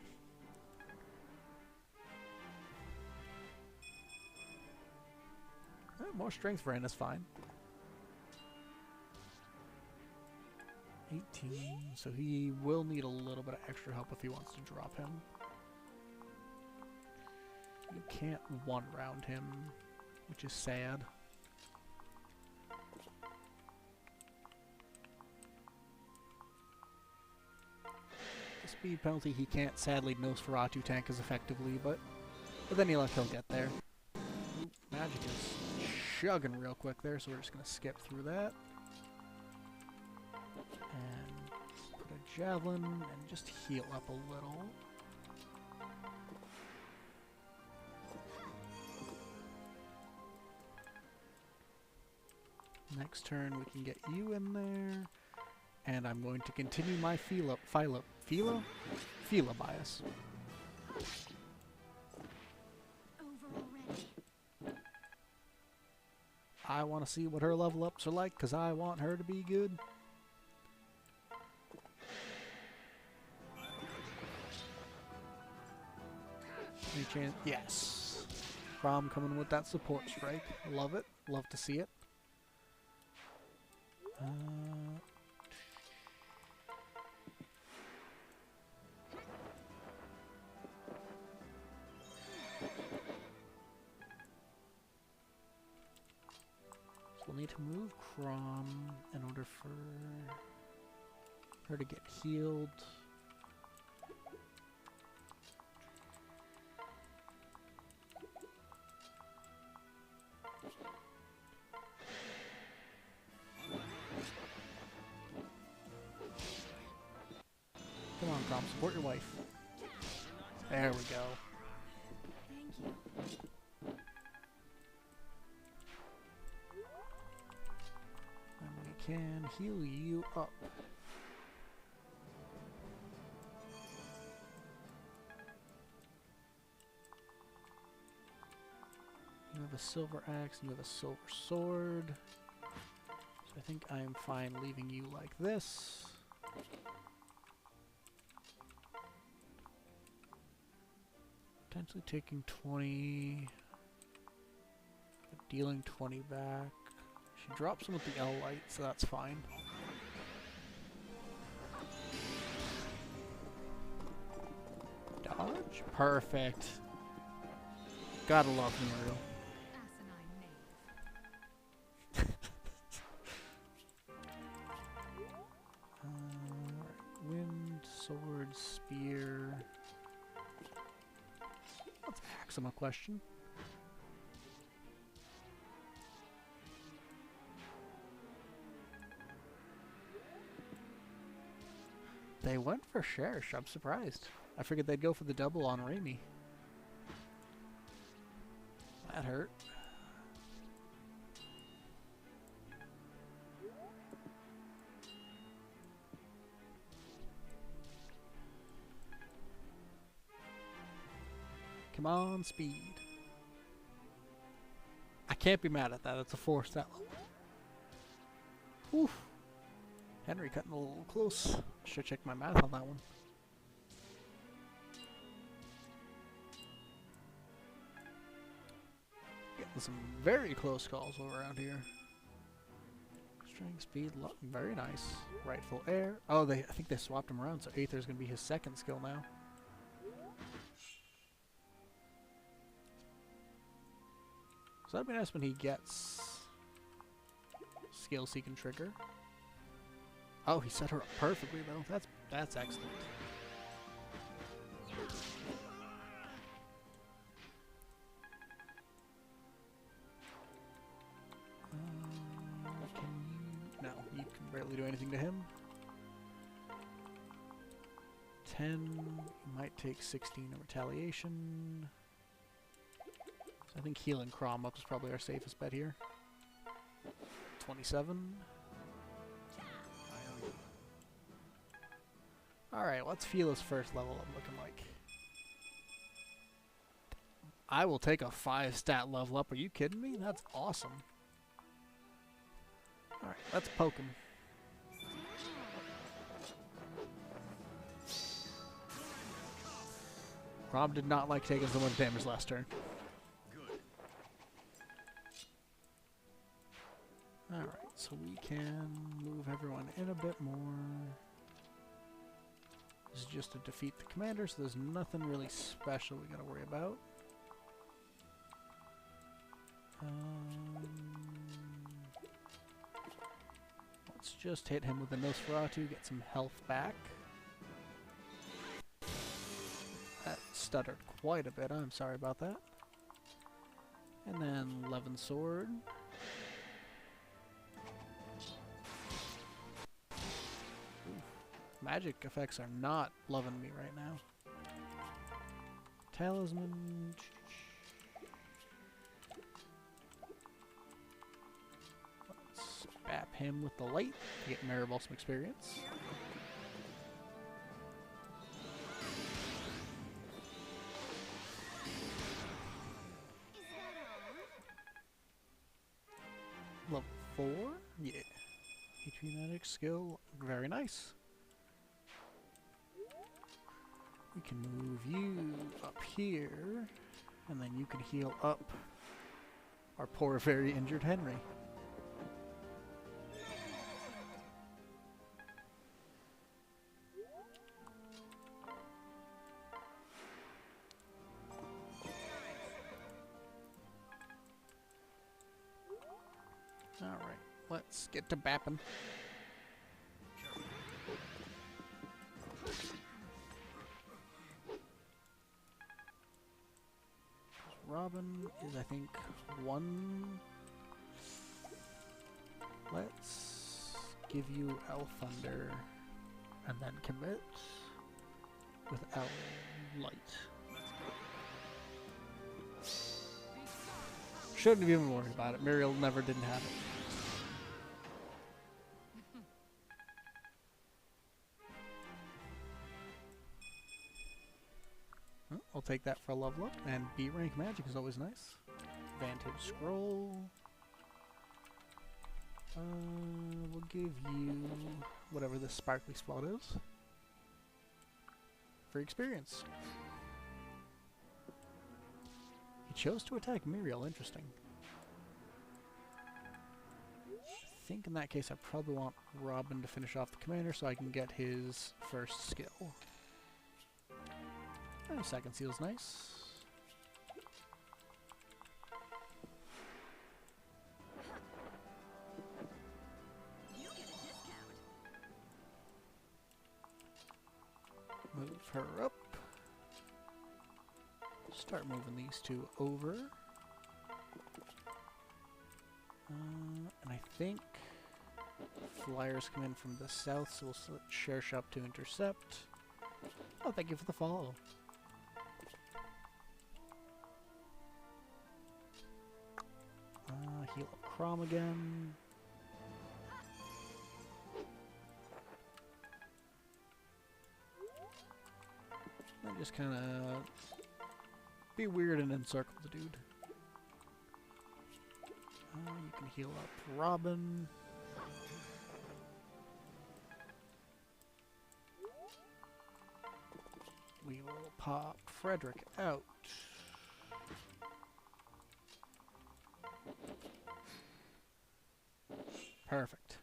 More strength for Anna's fine. 18, so he will need a little bit of extra help if he wants to drop him. You can't one-round him, which is sad. The speed penalty he can't sadly Nosferatu tank as effectively, but with any luck he'll get there. Ooh, magic is chugging real quick there, so we're just going to skip through that. And put a javelin and just heal up a little. Next turn we can get you in there, and I'm going to continue my Fila bias. I want to see what her level ups are like, because I want her to be good. Any chance? Yes. Crom coming with that support strike. Love it. Love to see it. So we'll need to move Crom in order for her to get healed. Come on, Crom, support your wife. There we go. Thank you. And we can heal you up. You have a silver axe and you have a silver sword. So I think I am fine leaving you like this. Potentially taking 20, but dealing 20 back. She drops him with the L light, so that's fine. Dodge? Perfect. Gotta love Muriel. Asinine knave. sword, spear. Let's ask him a question. They went for Shersh. I'm surprised. I figured they'd go for the double on Raimi. That hurt. Come on, speed. I can't be mad at that. It's a 4-stat level. Oof. Henry cutting a little close. Should check my math on that one. Getting some very close calls around here. Strength, speed, luck, very nice. Rightful heir. Oh, I think they swapped him around, so Aether's gonna be his second skill now. So that'd be nice when he gets skill seek and trigger. Oh, he set her up perfectly though. That's excellent. No, you can barely do anything to him. 10, you might take 16 in retaliation. So I think healing Crom up is probably our safest bet here. 27. Alright, let's feel his first level up looking like. I will take a 5-stat level up. Are you kidding me? That's awesome. Alright, let's poke him. Rob did not like taking so much damage last turn. Alright, so we can move everyone in a bit more. This is just to defeat the commander, so there's nothing really special we gotta worry about. Let's just hit him with a Nosferatu, get some health back. That stuttered quite a bit, I'm sorry about that. And then Levin Sword. Magic effects are not loving me right now. Talisman. Let's bap him with the light to get Maribel some experience. Level 4? Yeah. HP magic skill. Very nice. We can move you up here, and then you can heal up our poor, very injured Henry. Alright, let's get to bapping. Robin is, I think, 1. Let's give you L Thunder and then commit with L Light. Shouldn't have even worried about it. Muriel never didn't have it. I'll take that for a level up, and B rank magic is always nice. Vantage scroll. We'll give you whatever this sparkly spot is for experience. He chose to attack Muriel, interesting. I think in that case I probably want Robin to finish off the commander so I can get his first skill. And second seal's nice. her up. Start moving these two over. And I think flyers come in from the south, so we'll select share shop to intercept. Oh, thank you for the follow. Heal up Crom again. And just kind of be weird and encircle the dude. You can heal up Robin. We will pop Frederick out. Perfect.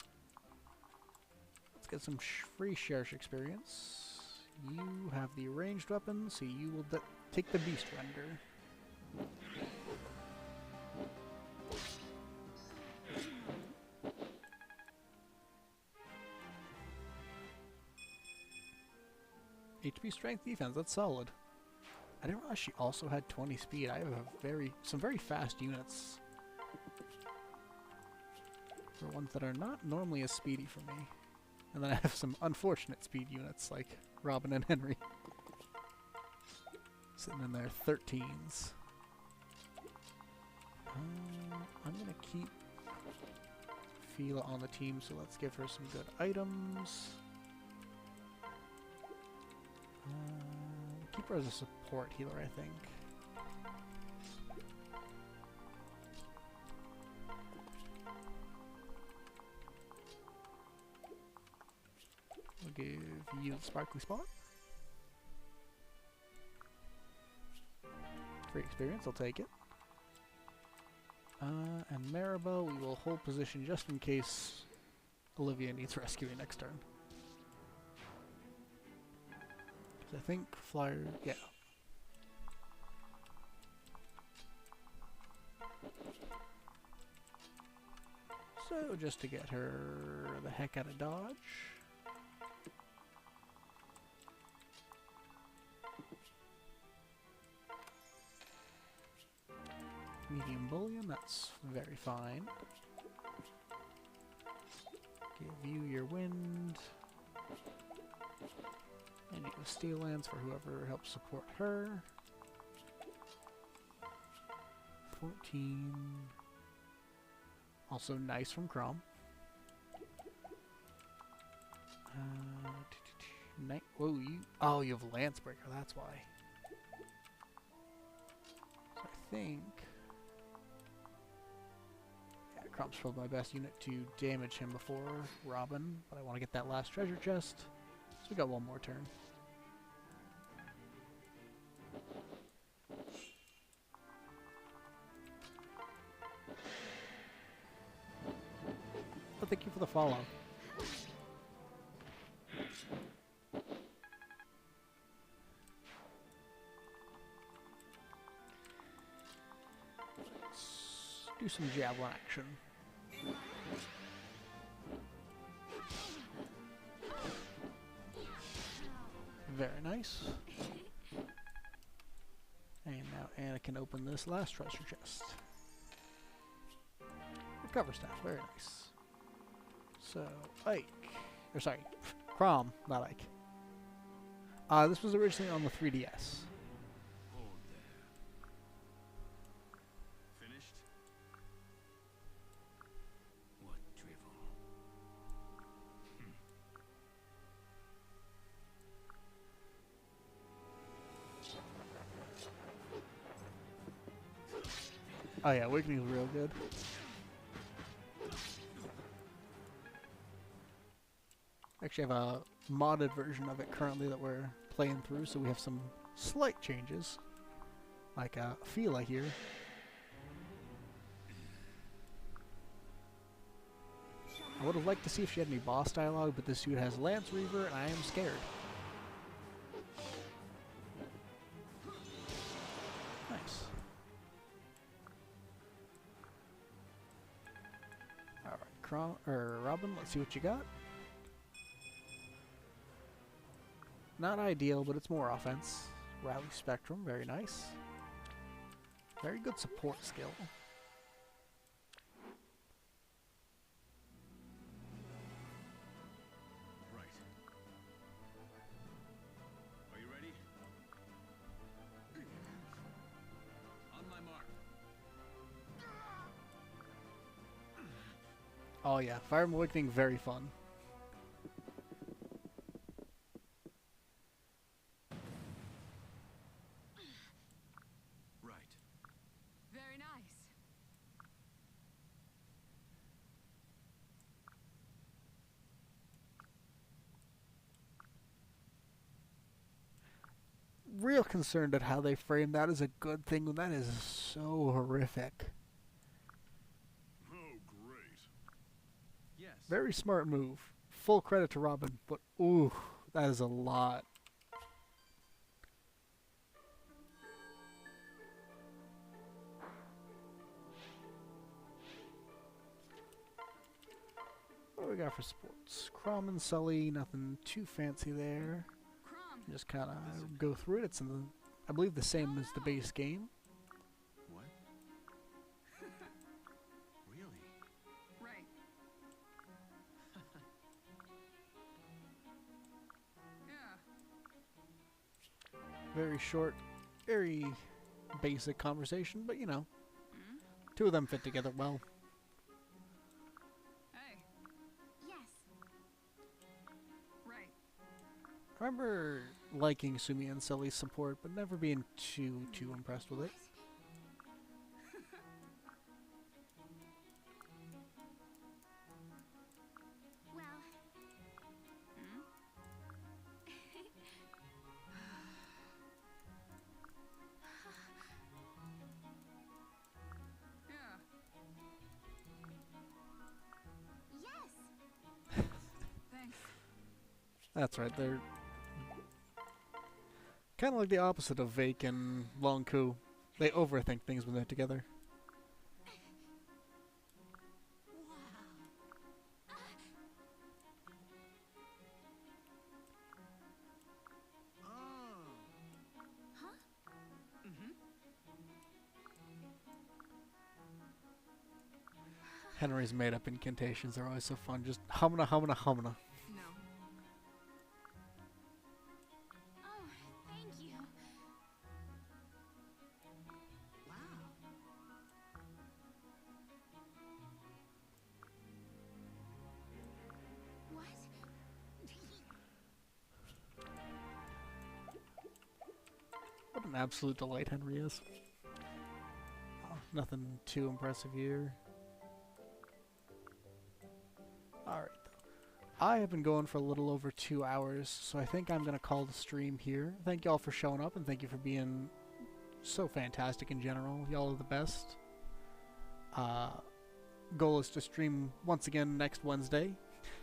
Let's get some free Sherish experience. You have the ranged weapon, so you will take the Beast Render. HP strength defense, that's solid. I didn't realize she also had 20 speed. I have some very fast units. For ones that are not normally as speedy for me. And then I have some unfortunate speed units like Robin and Henry. Sitting in their 13s. I'm going to keep Fila on the team, so let's give her some good items. Keep her as a support healer, I think. We'll give you the Sparkly Spot. Free experience, I'll take it. And Maribel, we will hold position just in case Olivia needs rescuing next turn. I think flyer, yeah. So just to get her the heck out of dodge. Medium bullion, that's very fine. Give you your wind. And you have Steel Lance for whoever helps support her. 14. Also nice from Crom. Whoa, you have Lancebreaker, that's why. So I think... Yeah, Crom's probably my best unit to damage him before Robin, but I want to get that last treasure chest. So we got one more turn. Oh, thank you for the follow. Let's do some javelin action. Very nice. And now Anna can open this last treasure chest. Recover staff, very nice. So, Ike. Or sorry, Crom, not Ike. This was originally on the 3DS. Hold there. Finished? What drivel? Oh yeah, Awakening is real good. Actually, I have a modded version of it currently that we're playing through, so we have some slight changes. Like Fila here. I would have liked to see if she had any boss dialogue, but this dude has Lance Reaver, and I am scared. Nice. Alright, Robin, let's see what you got. Not ideal, but it's more offense. Rally Spectrum, very nice. Very good support skill. Right. Are you ready? On my mark. Oh yeah, Fire Emblem Awakening, very fun. Right. Very nice. Real concerned at how they frame that as a good thing when that is so horrific. Oh, great. Yes. Very smart move. Full credit to Robin, but ooh, that is a lot. What do we got for sports? Crom and Sully, nothing too fancy there. Crumb. Just kind of go through it. It's in the, I believe, the same as the base game. What? Really? Right. Yeah. Very short, very basic conversation, but you know, Hmm? two of them fit together well. Hey. Yes. Right. I remember liking Sumi and Sully's support, but never being too impressed with it. Well. Hmm? Yeah. Yes. Thanks. That's right, they're kind of like the opposite of Vake and Long Ku. They overthink things when they're together. Oh. Huh? Mm-hmm. Henry's made up incantations are always so fun. Just humna humna humna. No. Oh, thank you. Wow. What? What an absolute delight Henry is. Oh, nothing too impressive here. Alright. I have been going for a little over 2 hours, so I think I'm going to call the stream here. Thank y'all for showing up, and thank you for being so fantastic in general. Y'all are the best. Goal is to stream once again next Wednesday.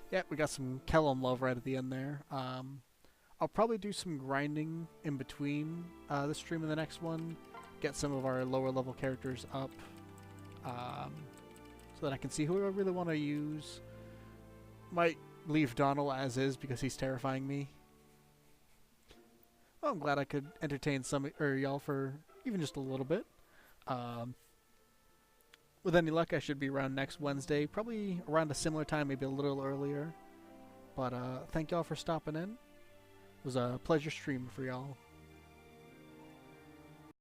Yeah, we got some Kellum love right at the end there. I'll probably do some grinding in between the stream and the next one. Get some of our lower level characters up. So that I can see who I really want to use. Might leave Donald as is because he's terrifying me. Well, I'm glad I could entertain some or y'all for even just a little bit. With any luck, I should be around next Wednesday, probably around a similar time, maybe a little earlier. But thank y'all for stopping in. It was a pleasure streaming for y'all.